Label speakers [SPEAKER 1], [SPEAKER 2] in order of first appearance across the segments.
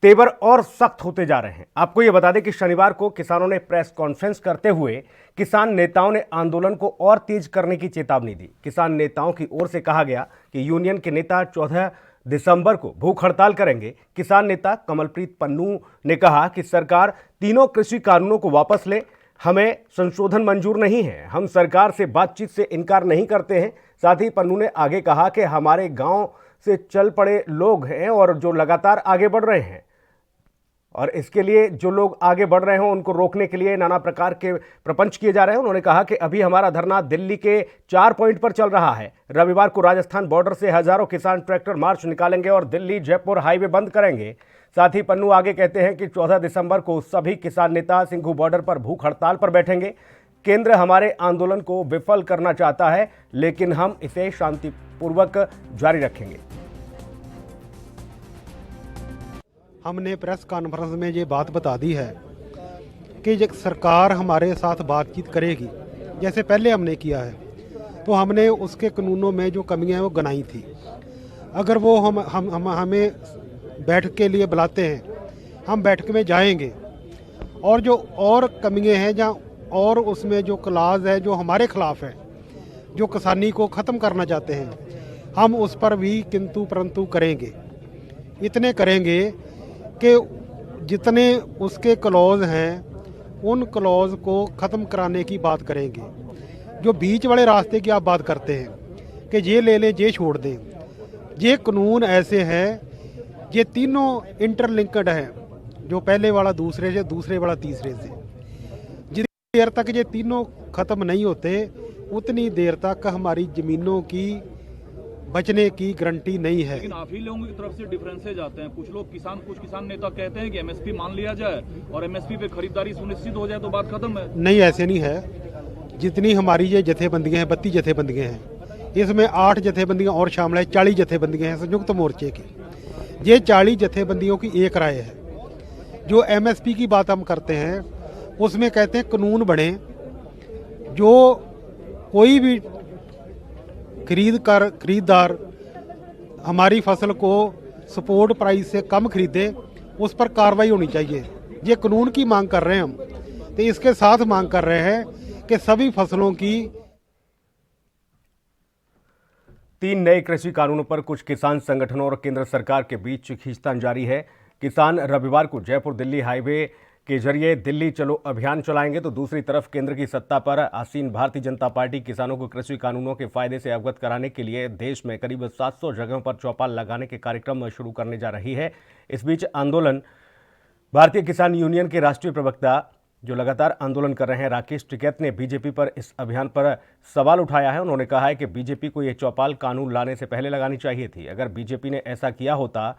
[SPEAKER 1] तेवर और सख्त होते जा रहे हैं। आपको यह बता दें कि शनिवार को किसानों ने प्रेस कॉन्फ्रेंस करते हुए किसान नेताओं ने आंदोलन को और तेज करने की चेतावनी दी। किसान नेताओं की ओर से कहा गया कि यूनियन के नेता 14 दिसंबर को भूख हड़ताल करेंगे। किसान नेता कमलप्रीत पन्नू ने कहा कि सरकार तीनों कृषि कानूनों को वापस ले, हमें संशोधन मंजूर नहीं है, हम सरकार से बातचीत से इनकार नहीं करते हैं। साथ ही पन्नू ने आगे कहा कि हमारे गांव से चल पड़े लोग हैं और जो लगातार आगे बढ़ रहे हैं, और इसके लिए जो लोग आगे बढ़ रहे हैं उनको रोकने के लिए नाना प्रकार के प्रपंच किए जा रहे हैं। उन्होंने कहा कि अभी हमारा धरना दिल्ली के 4 पॉइंट पर चल रहा है। रविवार को राजस्थान बॉर्डर से हजारों किसान ट्रैक्टर मार्च निकालेंगे और दिल्ली जयपुर हाईवे बंद करेंगे। साथ ही पन्नू आगे कहते हैं कि 14 दिसंबर को सभी किसान नेता सिंघू बॉर्डर पर भूख हड़ताल पर बैठेंगे। केंद्र हमारे आंदोलन को विफल करना चाहता है, लेकिन हम इसे शांतिपूर्वक जारी रखेंगे।
[SPEAKER 2] हमने प्रेस कॉन्फ्रेंस में ये बात बता दी है कि जब सरकार हमारे साथ बातचीत करेगी, जैसे पहले हमने किया है, तो हमने उसके कानूनों में जो कमियां हैं वो गिनाई थी। अगर वो हमें बैठक के लिए बुलाते हैं, हम बैठक में जाएंगे और जो और कमियां हैं जहाँ और उसमें जो क्लाज है जो हमारे खिलाफ है, जो किसानी को ख़त्म करना चाहते हैं, हम उस पर भी किंतु परंतु करेंगे। इतने करेंगे कि जितने उसके क्लॉज हैं उन क्लॉज को ख़त्म कराने की बात करेंगे। जो बीच वाले रास्ते की आप बात करते हैं कि ये ले लें ये छोड़ दें, ये कानून ऐसे हैं, ये तीनों इंटरलिंक्ड हैं, जो पहले वाला दूसरे से, दूसरे वाला तीसरे से। जितनी देर तक ये तीनों ख़त्म नहीं होते उतनी देर तक हमारी ज़मीनों की बचने की गारंटी नहीं है।
[SPEAKER 3] लेकिन आप ही लोगों की तरफ से डिफरेंसेज आते हैं। कुछ किसान नेता कहते हैं कि एमएसपी मान लिया जाए और एमएसपी पे खरीदारी सुनिश्चित हो जाए तो बात खत्म है।
[SPEAKER 2] नहीं, ऐसे नहीं है। जितनी हमारी ये जथेबंदियां हैं, 32 जथेबंदियां हैं, इसमें 8 जथेबंदियां और शामिल है, 40 जथेबंदियां हैं संयुक्त मोर्चे की। ये 40 जथेबंदियों की एक राय है। जो एमएसपी की बात हम करते हैं उसमें कहते हैं कानून बने, जो कोई भी खरीदार हमारी फसल को सपोर्ट प्राइस से कम खरीदे, उस पर कार्रवाई होनी चाहिए। ये कानून की मांग कर रहे हैं हम, तो इसके साथ मांग कर रहे हैं कि सभी फसलों की
[SPEAKER 1] 3 नए कृषि कानूनों पर कुछ किसान संगठनों और केंद्र सरकार के बीच खींचतान जारी है। किसान रविवार को जयपुर दिल्ली हाईवे के जरिए दिल्ली चलो अभियान चलाएंगे, तो दूसरी तरफ केंद्र की सत्ता पर आसीन भारतीय जनता पार्टी किसानों को कृषि कानूनों के फायदे से अवगत कराने के लिए देश में करीब 700 जगहों पर चौपाल लगाने के कार्यक्रम शुरू करने जा रही है। इस बीच आंदोलन भारतीय किसान यूनियन के राष्ट्रीय प्रवक्ता जो लगातार आंदोलन कर रहे हैं राकेश टिकैत ने बीजेपी पर इस अभियान पर सवाल उठाया है। उन्होंने कहा है कि बीजेपी को यह चौपाल कानून लाने से पहले लगानी चाहिए थी। अगर बीजेपी ने ऐसा किया होता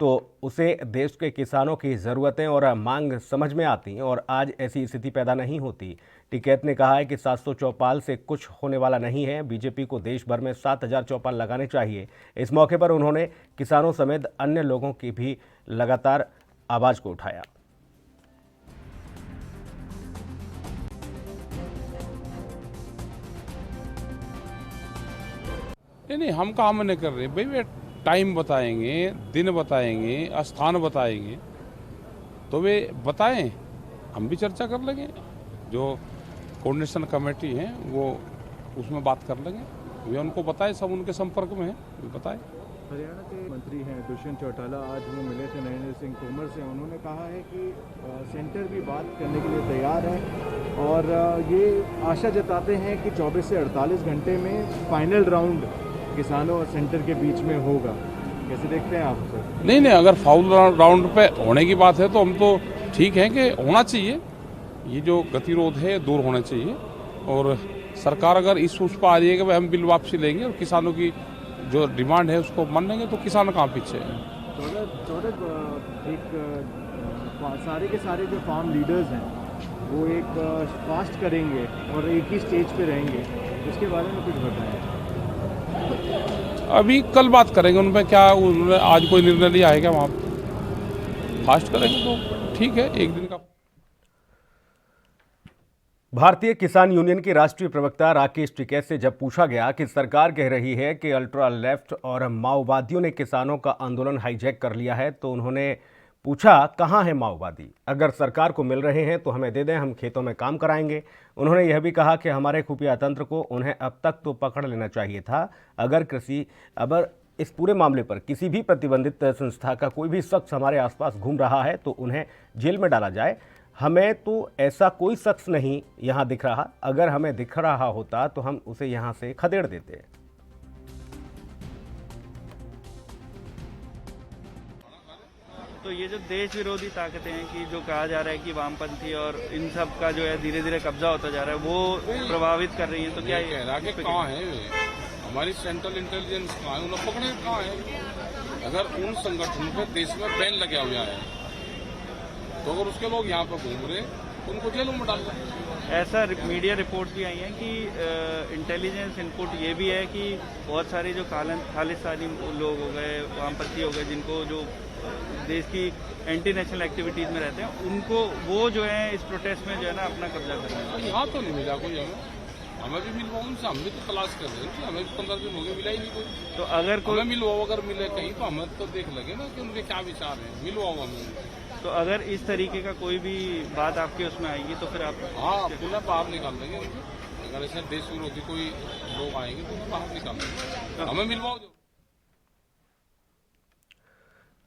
[SPEAKER 1] तो उसे देश के किसानों की ज़रूरतें और मांग समझ में आती और आज ऐसी स्थिति पैदा नहीं होती। टिकैत ने कहा है कि 700 चौपाल से कुछ होने वाला नहीं है। बीजेपी को देश भर में 7000 चौपाल लगाने चाहिए। इस मौके पर उन्होंने किसानों समेत अन्य लोगों की भी लगातार आवाज़ को उठाया।
[SPEAKER 4] नहीं, हम काम नहीं कर रहे भाई। वे टाइम बताएंगे, दिन बताएंगे, स्थान बताएंगे, तो वे बताएं, हम भी चर्चा कर लेंगे। जो कोऑर्डिनेशन कमेटी है वो उसमें बात कर लेंगे। वे उनको बताएं, सब उनके संपर्क में है, वे बताएं।
[SPEAKER 5] हरियाणा के मंत्री हैं दुष्यंत चौटाला, आज वो मिले थे नरेंद्र सिंह तोमर से। उन्होंने कहा है कि सेंटर भी बात करने के लिए तैयार है और ये आशा जताते हैं कि 24 से 48 घंटे में फाइनल राउंड किसानों और सेंटर के बीच में होगा। कैसे देखते हैं आप सर?
[SPEAKER 4] नहीं, अगर फाउल राउंड पे होने की बात है तो हम तो ठीक है कि होना चाहिए। ये जो गतिरोध है दूर होना चाहिए और सरकार अगर इस उस पर आ रही है कि भाई हम बिल वापसी लेंगे और किसानों की जो डिमांड है उसको मानेंगे, तो किसान कहाँ पीछे है।
[SPEAKER 5] सारे के सारे जो फार्म लीडर्स हैं वो एक फास्ट करेंगे और एक ही स्टेज पे रहेंगे, इसके बारे में कुछ बताएं।
[SPEAKER 4] अभी कल बात करेंगे उनमें, क्या उन्होंने आज कोई निर्णय लिया है क्या वहाँ फास्ट करेंगे तो ठीक है, एक दिन का।
[SPEAKER 1] भारतीय किसान यूनियन के राष्ट्रीय प्रवक्ता राकेश टिकैत से जब पूछा गया कि सरकार कह रही है कि अल्ट्रा लेफ्ट और माओवादियों ने किसानों का आंदोलन हाईजैक कर लिया है, तो उन्होंने पूछा कहाँ है माओवादी, अगर सरकार को मिल रहे हैं तो हमें दे दें, हम खेतों में काम कराएंगे। उन्होंने यह भी कहा कि हमारे खुफिया तंत्र को उन्हें अब तक तो पकड़ लेना चाहिए था। अगर इस पूरे मामले पर किसी भी प्रतिबंधित संस्था का कोई भी शख्स हमारे आसपास घूम रहा है तो उन्हें जेल में डाला जाए। हमें तो ऐसा कोई शख्स नहीं यहाँ दिख रहा, अगर हमें दिख रहा होता तो हम उसे यहाँ से खदेड़ देते।
[SPEAKER 6] तो ये जो देश विरोधी ताकतें हैं कि जो कहा जा रहा है कि वामपंथी और इन सब का जो है धीरे धीरे कब्जा होता जा रहा है, वो प्रभावित कर रही है। तो क्या
[SPEAKER 4] ये कह रहा कि कहाँ है वे? हमारी सेंट्रल इंटेलिजेंस कहाँ है? उन्हें पकड़े कहाँ है? अगर उन संगठनों पे देश में बैन लगा हुआ है तो अगर उसके लोग यहाँ पर घूम रहे तो उनको जेलों में डाल रहे।
[SPEAKER 6] ऐसा मीडिया रिपोर्ट्स भी आई हैं कि इंटेलिजेंस इनपुट ये भी है कि बहुत सारे जो खालिस्तानी लोग हो गए, वामपंथी हो गए, जिनको जो देश की एंटी नेशनल एक्टिविटीज में रहते हैं, उनको वो जो है इस प्रोटेस्ट में जो है ना अपना कब्जा कर रहे हैं।
[SPEAKER 4] यहाँ तो नहीं मिला कोई हमें भी मिलवा उनसे, हम भी तो तलाश कर रहे हैं। हमें 15 दिन हो गए, मिला ही नहीं कोई।
[SPEAKER 6] तो अगर कोई
[SPEAKER 4] मिलवाओ, अगर मिले कहीं तो हमें तो देख लगे ना कि उनके क्या विचार है, मिलवाओ हमें।
[SPEAKER 6] तो अगर इस तरीके का कोई भी बात आपके उसमें आएगी तो फिर आप
[SPEAKER 4] पुनः बाहर निकाल देंगे। अगर ऐसा देश विरोधी कोई लोग आएंगे तो बाहर निकाल देंगे, हमें मिलवाओ।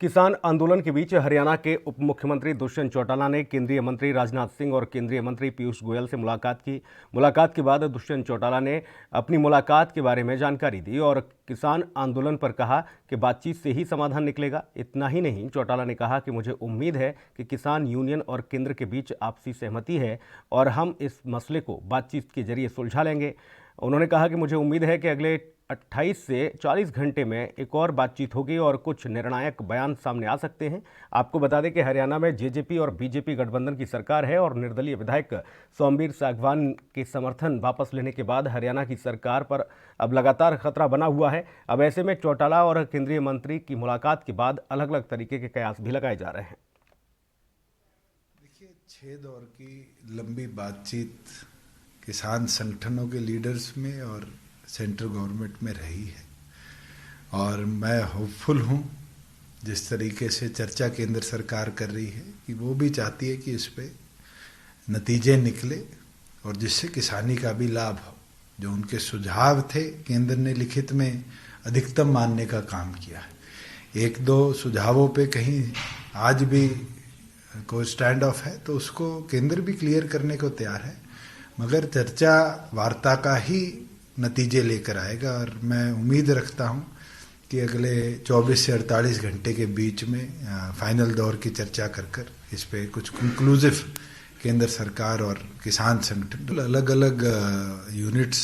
[SPEAKER 1] किसान आंदोलन के बीच हरियाणा के उप मुख्यमंत्री दुष्यंत चौटाला ने केंद्रीय मंत्री राजनाथ सिंह और केंद्रीय मंत्री पीयूष गोयल से मुलाकात की। मुलाकात के बाद दुष्यंत चौटाला ने अपनी मुलाकात के बारे में जानकारी दी और किसान आंदोलन पर कहा कि बातचीत से ही समाधान निकलेगा। इतना ही नहीं, चौटाला ने कहा कि मुझे उम्मीद है कि किसान यूनियन और केंद्र के बीच आपसी सहमति है और हम इस मसले को बातचीत के जरिए सुलझा लेंगे। उन्होंने कहा कि मुझे उम्मीद है कि अगले 28 से 40 घंटे में एक और बातचीत होगी और कुछ निर्णायक बयान सामने आ सकते हैं। आपको बता दें कि हरियाणा में जेजेपी और बीजेपी गठबंधन की सरकार है और निर्दलीय विधायक सोमवीर सांगवान के समर्थन वापस लेने के बाद हरियाणा की सरकार पर अब लगातार खतरा बना हुआ है। अब ऐसे में चौटाला और केंद्रीय मंत्री की मुलाकात के बाद अलग अलग तरीके के कयास भी लगाए जा रहे हैं।
[SPEAKER 7] देखिए, 6 दौर की लंबी बातचीत किसान संगठनों के लीडर्स में और सेंट्रल गवर्नमेंट में रही है और मैं होपफुल हूँ जिस तरीके से चर्चा केंद्र सरकार कर रही है कि वो भी चाहती है कि इस पे नतीजे निकले और जिससे किसानी का भी लाभ हो। जो उनके सुझाव थे केंद्र ने लिखित में अधिकतम मानने का काम किया है। 1-2 सुझावों पे कहीं आज भी कोई स्टैंड ऑफ है तो उसको केंद्र भी क्लियर करने को तैयार है, मगर चर्चा वार्ता का ही नतीजे लेकर आएगा। और मैं उम्मीद रखता हूं कि अगले 24 से 48 घंटे के बीच में फाइनल दौर की चर्चा कर इस पे कुछ कंक्लूसिव केंद्र सरकार और किसान संगठन, अलग अलग यूनिट्स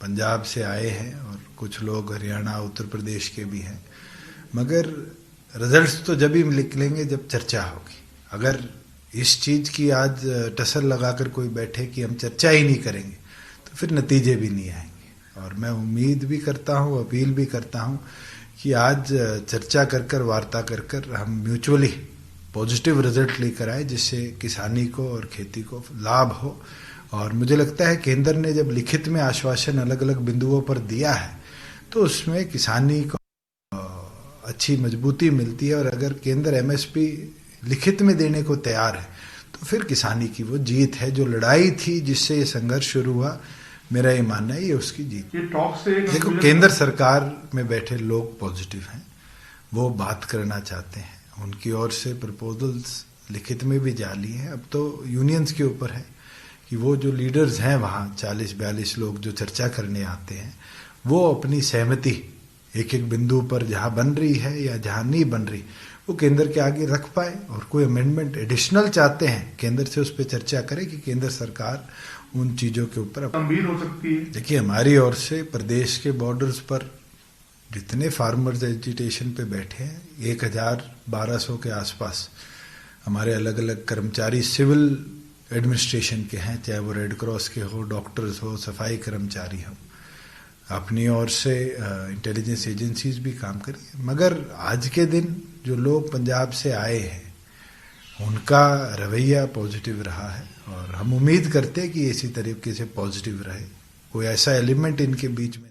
[SPEAKER 7] पंजाब से आए हैं और कुछ लोग हरियाणा उत्तर प्रदेश के भी हैं, मगर रिजल्ट्स तो जब ही निकलेंगे जब चर्चा होगी। अगर इस चीज की आज टसल लगाकर कोई बैठे कि हम चर्चा ही नहीं करेंगे तो फिर नतीजे भी नहीं आएंगे। और मैं उम्मीद भी करता हूं, अपील भी करता हूं कि आज चर्चा कर वार्ता कर हम म्यूचुअली पॉजिटिव रिजल्ट लेकर आए जिससे किसानी को और खेती को लाभ हो। और मुझे लगता है केंद्र ने जब लिखित में आश्वासन अलग अलग बिंदुओं पर दिया है तो उसमें किसानी को अच्छी मजबूती मिलती है। और अगर केंद्र एमएसपी लिखित में देने को तैयार है तो फिर किसानी की वो जीत है। जो लड़ाई थी जिससे ये संघर्ष शुरू हुआ, मेरा ये मानना है ये उसकी जीत। देखो, केंद्र सरकार में बैठे लोग पॉजिटिव हैं, वो बात करना चाहते हैं, उनकी ओर से प्रपोजल्स लिखित में भी जारी हैं। अब तो यूनियंस के ऊपर है कि वो जो लीडर्स हैं वहाँ 40-42 लोग जो चर्चा करने आते हैं वो अपनी सहमति एक एक बिंदु पर जहाँ बन रही है या जहाँ नहीं बन रही वो केंद्र के आगे रख पाए। और कोई अमेंडमेंट एडिशनल चाहते हैं केंद्र से उस पर चर्चा करे कि केंद्र सरकार उन चीजों के ऊपर गंभीर हो सकती है। देखिए, हमारी ओर से प्रदेश के बॉर्डर्स पर जितने फार्मर्स एजिटेशन पे बैठे हैं 1200 के आसपास हमारे अलग अलग कर्मचारी सिविल एडमिनिस्ट्रेशन के हैं, चाहे वो रेड क्रॉस के हो, डॉक्टर्स हो, सफाई कर्मचारी हो। अपनी ओर से इंटेलिजेंस एजेंसीज भी काम करी। मगर आज के दिन जो लोग पंजाब से आए हैं उनका रवैया पॉजिटिव रहा है और हम उम्मीद करते हैं कि इसी तरीके से पॉजिटिव रहे, कोई ऐसा एलिमेंट इनके बीच में।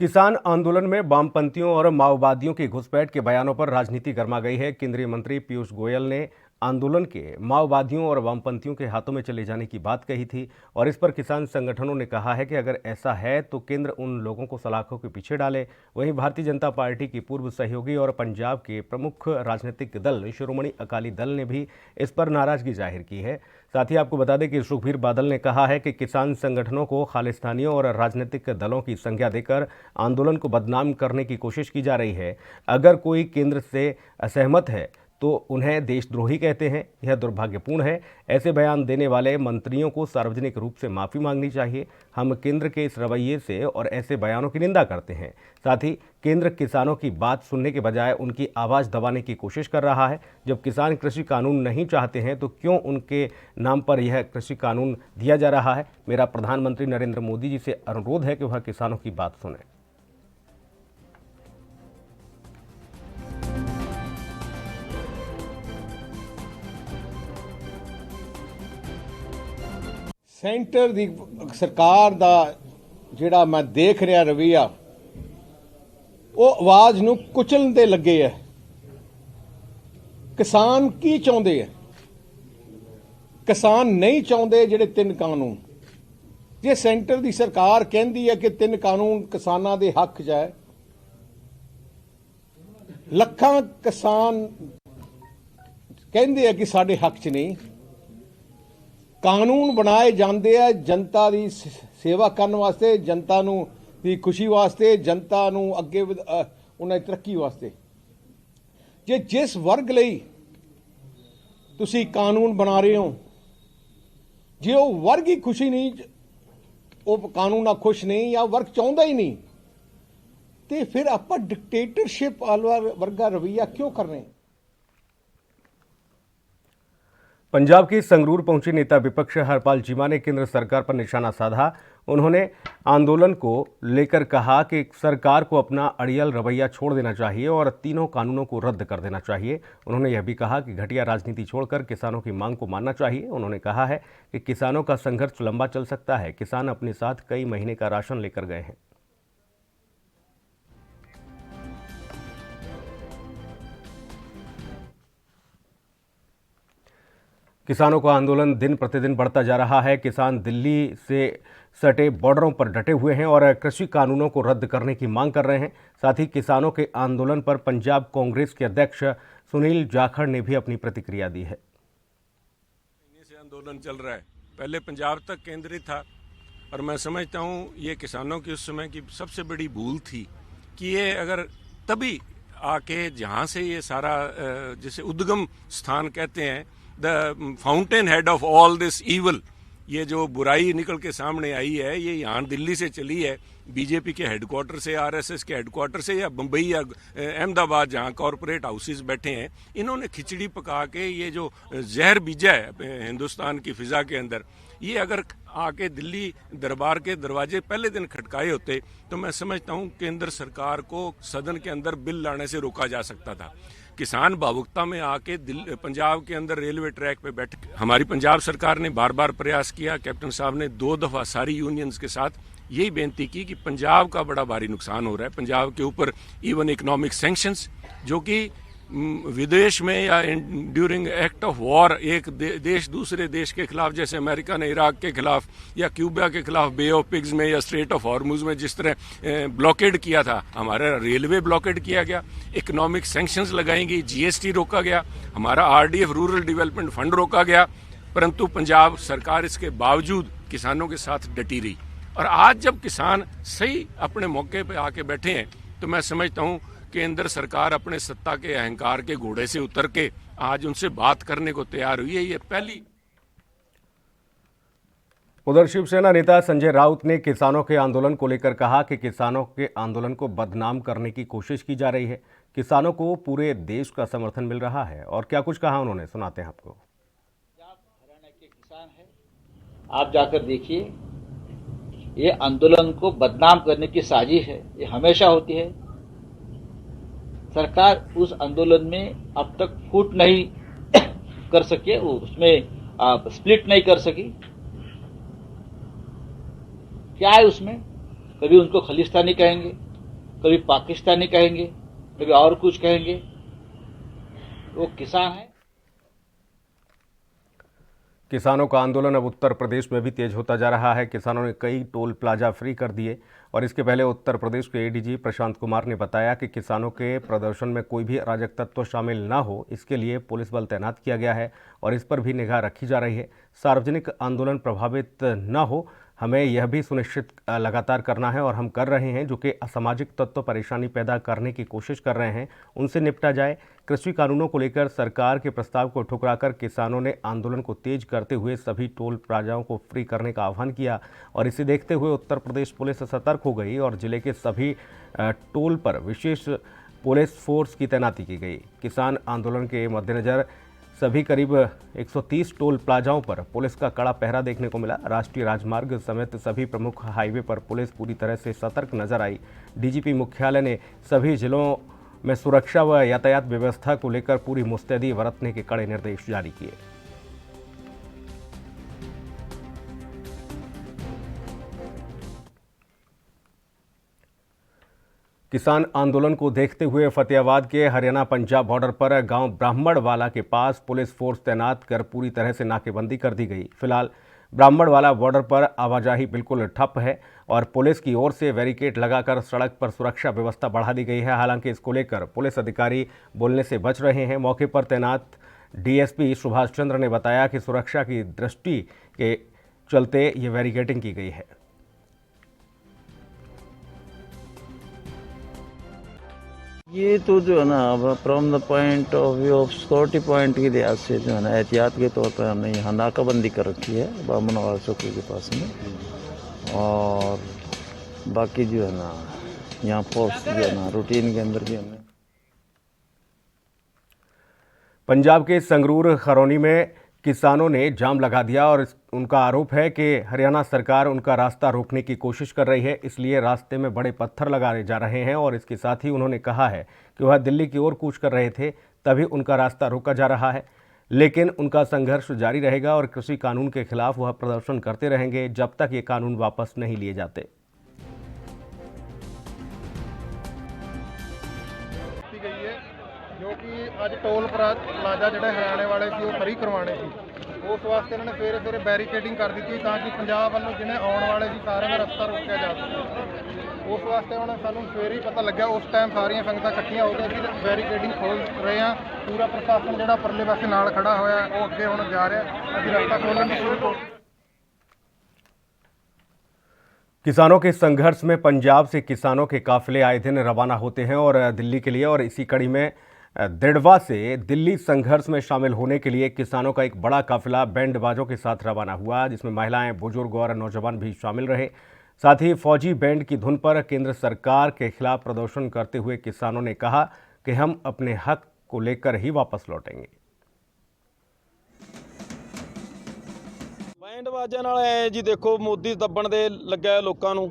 [SPEAKER 1] किसान आंदोलन में वामपंथियों और माओवादियों की घुसपैठ के बयानों पर राजनीति गर्मा गई है। केंद्रीय मंत्री पीयूष गोयल ने आंदोलन के माओवादियों और वामपंथियों के हाथों में चले जाने की बात कही थी और इस पर किसान संगठनों ने कहा है कि अगर ऐसा है तो केंद्र उन लोगों को सलाखों के पीछे डाले। वहीं भारतीय जनता पार्टी की पूर्व सहयोगी और पंजाब के प्रमुख राजनीतिक दल शिरोमणि अकाली दल ने भी इस पर नाराजगी जाहिर की है। साथ ही आपको बता दें कि सुखबीर बादल ने कहा है कि किसान संगठनों को खालिस्तानियों और राजनीतिक दलों की संज्ञा देकर आंदोलन को बदनाम करने की कोशिश की जा रही है। अगर कोई केंद्र से असहमत है तो उन्हें देशद्रोही कहते हैं। यह दुर्भाग्यपूर्ण है। ऐसे बयान देने वाले मंत्रियों को सार्वजनिक रूप से माफ़ी मांगनी चाहिए। हम केंद्र के इस रवैये से और ऐसे बयानों की निंदा करते हैं। साथ ही केंद्र किसानों की बात सुनने के बजाय उनकी आवाज़ दबाने की कोशिश कर रहा है। जब किसान कृषि कानून नहीं चाहते हैं तो क्यों उनके नाम पर यह कृषि कानून दिया जा रहा है। मेरा प्रधानमंत्री नरेंद्र मोदी जी से अनुरोध है कि वह किसानों की बात सुनें।
[SPEAKER 8] ਸੈਂਟਰ ਦੀ ਸਰਕਾਰ ਦਾ ਜਿਹੜਾ ਮੈਂ ਦੇਖ ਰਿਹਾ ਰਵੱਈਆ ਉਹ ਆਵਾਜ਼ ਨੂੰ ਕੁਚਲਣ ਤੇ ਲੱਗੇ ਹੈ। ਕਿਸਾਨ ਕੀ ਚਾਹੁੰਦੇ ਹੈ? ਕਿਸਾਨ ਨਹੀਂ ਚਾਹੁੰਦੇ ਜਿਹੜੇ ਤਿੰਨ ਕਾਨੂੰਨ। ਜੇ ਸੈਂਟਰ ਦੀ ਸਰਕਾਰ ਕਹਿੰਦੀ ਹੈ ਕਿ ਤਿੰਨ ਕਾਨੂੰਨ ਕਿਸਾਨਾਂ ਦੇ ਹੱਕ 'ਚ ਹੈ, ਲੱਖਾਂ ਕਿਸਾਨ ਕਹਿੰਦੇ ਆ ਕਿ ਸਾਡੇ ਹੱਕ 'ਚ ਨਹੀਂ। ਕਾਨੂੰਨ ਬਣਾਏ ਜਾਂਦੇ ਆ ਜਨਤਾ ਦੀ ਸੇਵਾ ਕਰਨ ਵਾਸਤੇ, ਜਨਤਾ ਨੂੰ ਦੀ ਖੁਸ਼ੀ ਵਾਸਤੇ, ਜਨਤਾ ਨੂੰ ਅੱਗੇ ਉਹਨਾਂ ਦੀ ਤਰੱਕੀ ਵਾਸਤੇ। ਜੇ ਜਿਸ ਵਰਗ ਲਈ ਤੁਸੀਂ ਕਾਨੂੰਨ ਬਣਾ ਰਹੇ ਹੋ, ਜੇ ਉਹ ਵਰਗ ਹੀ ਖੁਸ਼ੀ ਨਹੀਂ, ਉਹ ਕਾਨੂੰਨ ਨਾਲ ਖੁਸ਼ ਨਹੀਂ ਜਾਂ ਵਰਗ ਚਾਹੁੰਦਾ ਹੀ ਨਹੀਂ, ਤੇ ਫਿਰ ਆਪਾਂ ਡਿਕਟੇਟਰਸ਼ਿਪ ਵਾਲਾ ਵਰਗਾ ਰਵੱਈਆ क्यों कर रहे हैं?
[SPEAKER 1] पंजाब की संगरूर पहुंचे नेता विपक्ष हरपाल चीमा ने केंद्र सरकार पर निशाना साधा। उन्होंने आंदोलन को लेकर कहा कि सरकार को अपना अड़ियल रवैया छोड़ देना चाहिए और तीनों कानूनों को रद्द कर देना चाहिए। उन्होंने यह भी कहा कि घटिया राजनीति छोड़कर किसानों की मांग को मानना चाहिए। उन्होंने कहा है कि किसानों का संघर्ष लंबा चल सकता है। किसान अपने साथ कई महीने का राशन लेकर गए हैं। किसानों का आंदोलन दिन प्रतिदिन बढ़ता जा रहा है। किसान दिल्ली से सटे बॉर्डरों पर डटे हुए हैं और कृषि कानूनों को रद्द करने की मांग कर रहे हैं। साथ ही किसानों के आंदोलन पर पंजाब कांग्रेस के अध्यक्ष सुनील जाखड़ ने भी अपनी प्रतिक्रिया दी है।
[SPEAKER 9] से आंदोलन चल रहा है, पहले पंजाब तक केंद्रित था और मैं समझता हूँ ये किसानों की उस समय की सबसे बड़ी भूल थी कि ये अगर तभी आके जहाँ से ये सारा जिसे उद्गम स्थान कहते हैं, the fountain head of all this evil, ये जो बुराई निकल के सामने आई है, ये यहाँ दिल्ली से चली है, बीजेपी के हेडक्वार्टर से, आरएसएस के हेडक्वार्टर से, या बम्बई या अहमदाबाद जहाँ कॉरपोरेट हाउसेस बैठे हैं, इन्होंने खिचड़ी पका के ये जो जहर बीजा है हिंदुस्तान की फिजा के अंदर, ये अगर आके दिल्ली दरबार के दरवाजे पहले दिन खटकाए होते तो मैं समझता हूँ केंद्र सरकार को सदन के अंदर बिल लाने से रोका जा सकता था। किसान भावुकता में आके पंजाब के अंदर रेलवे ट्रैक पे बैठ, हमारी पंजाब सरकार ने बार बार प्रयास किया। कैप्टन साहब ने 2 दफा सारी यूनियंस के साथ यही बेनती की कि पंजाब का बड़ा भारी नुकसान हो रहा है। पंजाब के ऊपर इवन इकोनॉमिक सैंक्शंस, जो कि विदेश में या ड्यूरिंग एक्ट ऑफ वॉर एक देश दूसरे देश के खिलाफ, जैसे अमेरिका ने इराक के खिलाफ या क्यूबा के खिलाफ बे ऑफ पिग्स में या स्ट्रेट ऑफ हॉर्मुज में जिस तरह ब्लॉकेड किया था, हमारा रेलवे ब्लॉकेड किया गया, इकोनॉमिक सैंक्शंस लगाई गई, जीएसटी रोका गया, हमारा आरडीएफ रूरल डेवलपमेंट फंड रोका गया, परंतु पंजाब सरकार इसके बावजूद किसानों के साथ डटी रही। और आज जब किसान सही अपने मौके पे आके बैठे हैं तो मैं समझता हूँ केंद्र सरकार अपने सत्ता के अहंकार के घोड़े से उतर के आज उनसे बात करने को तैयार हुई है। ये पहली।
[SPEAKER 1] उधर शिवसेना नेता संजय राउत ने किसानों के आंदोलन को लेकर कहा कि किसानों के आंदोलन को बदनाम करने की कोशिश की जा रही है। किसानों को पूरे देश का समर्थन मिल रहा है। और क्या कुछ कहा उन्होंने, सुनाते हैं आपको।
[SPEAKER 10] हरियाणा के किसान हैं, आप जाकर देखिए, ये आंदोलन को बदनाम करने की साजिश है, ये हमेशा होती है। सरकार उस आंदोलन में अब तक फूट नहीं कर सके, उसमें स्प्लिट नहीं कर सकी। क्या है उसमें? कभी उनको खालिस्तानी कहेंगे, कभी पाकिस्तानी कहेंगे, कभी और कुछ कहेंगे। वो किसान है।
[SPEAKER 1] किसानों का आंदोलन अब उत्तर प्रदेश में भी तेज होता जा रहा है। किसानों ने कई टोल प्लाजा फ्री कर दिए और इसके पहले उत्तर प्रदेश के एडीजी प्रशांत कुमार ने बताया कि किसानों के प्रदर्शन में कोई भी अराजक तत्व शामिल न हो, इसके लिए पुलिस बल तैनात किया गया है और इस पर भी निगाह रखी जा रही है। सार्वजनिक आंदोलन प्रभावित न हो, हमें यह भी सुनिश्चित लगातार करना है और हम कर रहे हैं। जो कि असामाजिक तत्व परेशानी पैदा करने की कोशिश कर रहे हैं, उनसे निपटा जाए। कृषि कानूनों को लेकर सरकार के प्रस्ताव को ठुकराकर किसानों ने आंदोलन को तेज करते हुए सभी टोल प्लाजाओं को फ्री करने का आह्वान किया और इसे देखते हुए उत्तर प्रदेश पुलिस सतर्क हो गई और जिले के सभी टोल पर विशेष पुलिस फोर्स की तैनाती की गई। किसान आंदोलन के मद्देनज़र सभी करीब 130 टोल प्लाजाओं पर पुलिस का कड़ा पहरा देखने को मिला। राष्ट्रीय राजमार्ग समेत सभी प्रमुख हाईवे पर पुलिस पूरी तरह से सतर्क नजर आई। डीजीपी मुख्यालय ने सभी जिलों में सुरक्षा व यातायात व्यवस्था को लेकर पूरी मुस्तैदी बरतने के कड़े निर्देश जारी किए। किसान आंदोलन को देखते हुए फतेहाबाद के हरियाणा पंजाब बॉर्डर पर गांव ब्राह्मणवाला के पास पुलिस फोर्स तैनात कर पूरी तरह से नाकेबंदी कर दी गई। फिलहाल ब्राह्मणवाला बॉर्डर पर आवाजाही बिल्कुल ठप है और पुलिस की ओर से बैरिकेड लगाकर सड़क पर सुरक्षा व्यवस्था बढ़ा दी गई है। हालांकि इसको लेकर पुलिस अधिकारी बोलने से बच रहे हैं। मौके पर तैनात डीएसपी सुभाष चंद्र ने बताया कि सुरक्षा की दृष्टि के चलते ये बैरिकेडिंग की गई है।
[SPEAKER 11] ये तो जो है ना, अब from the point of view of security point के लिहाज से जो है ना, एहतियात के तौर पर हमने यहाँ नाकाबंदी कर रखी है ब्राह्मणवाला चौकी के पास में। और बाकी जो है ना, यहाँ फोर्स जो है ना, रूटीन के अंदर भी हमने।
[SPEAKER 1] पंजाब के संगरूर खरौनी में किसानों ने जाम लगा दिया और उनका आरोप है कि हरियाणा सरकार उनका रास्ता रोकने की कोशिश कर रही है, इसलिए रास्ते में बड़े पत्थर लगाए जा रहे हैं। और इसके साथ ही उन्होंने कहा है कि वह दिल्ली की ओर कूच कर रहे थे, तभी उनका रास्ता रोका जा रहा है। लेकिन उनका संघर्ष जारी रहेगा और कृषि कानून के खिलाफ वह प्रदर्शन करते रहेंगे जब तक ये कानून वापस नहीं लिए जाते।
[SPEAKER 12] जो कि अज टोल प्लाजा जो हरियाणे वाले सी वो फ्री करवाने सी, उस वास्ते इन्होंने सवेरे सवेरे बैरीकेडिंग कर दी ताकि पंजाब वालों जिन्हें आने वाले सी सारे का रास्ता रोकया जा सके। उस वास्ते उन्होंने सानू सवेरे ही पता लग्या, उस टाइम सारिया संगतां इकट्ठियां हो गई सी, बैरीकेडिंग खोल रहे हैं। पूरा प्रशासन जो परले पासे नाल खड़ा होया वो अगे हुण जा रहा, असीं रास्ता खोलण दी शुरू।
[SPEAKER 1] किसानों के संघर्ष में पंजाब से किसानों के काफिले आए दिन रवाना होते हैं और दिल्ली के लिए, और इसी कड़ी में दिड़वा से दिल्ली संघर्ष में शामिल होने के लिए किसानों का एक बड़ा काफिला बैंड बाजों के साथ रवाना हुआ, जिसमें महिलाएं, बुजुर्ग और नौजवान भी शामिल रहे। साथ ही फौजी बैंड की धुन पर केंद्र सरकार के खिलाफ प्रदर्शन करते हुए किसानों ने कहा कि हम अपने हक को लेकर ही वापस लौटेंगे।
[SPEAKER 13] बैंड बाजे नाल जी देखो, मोदी दबण दे लग्या लोकां नूं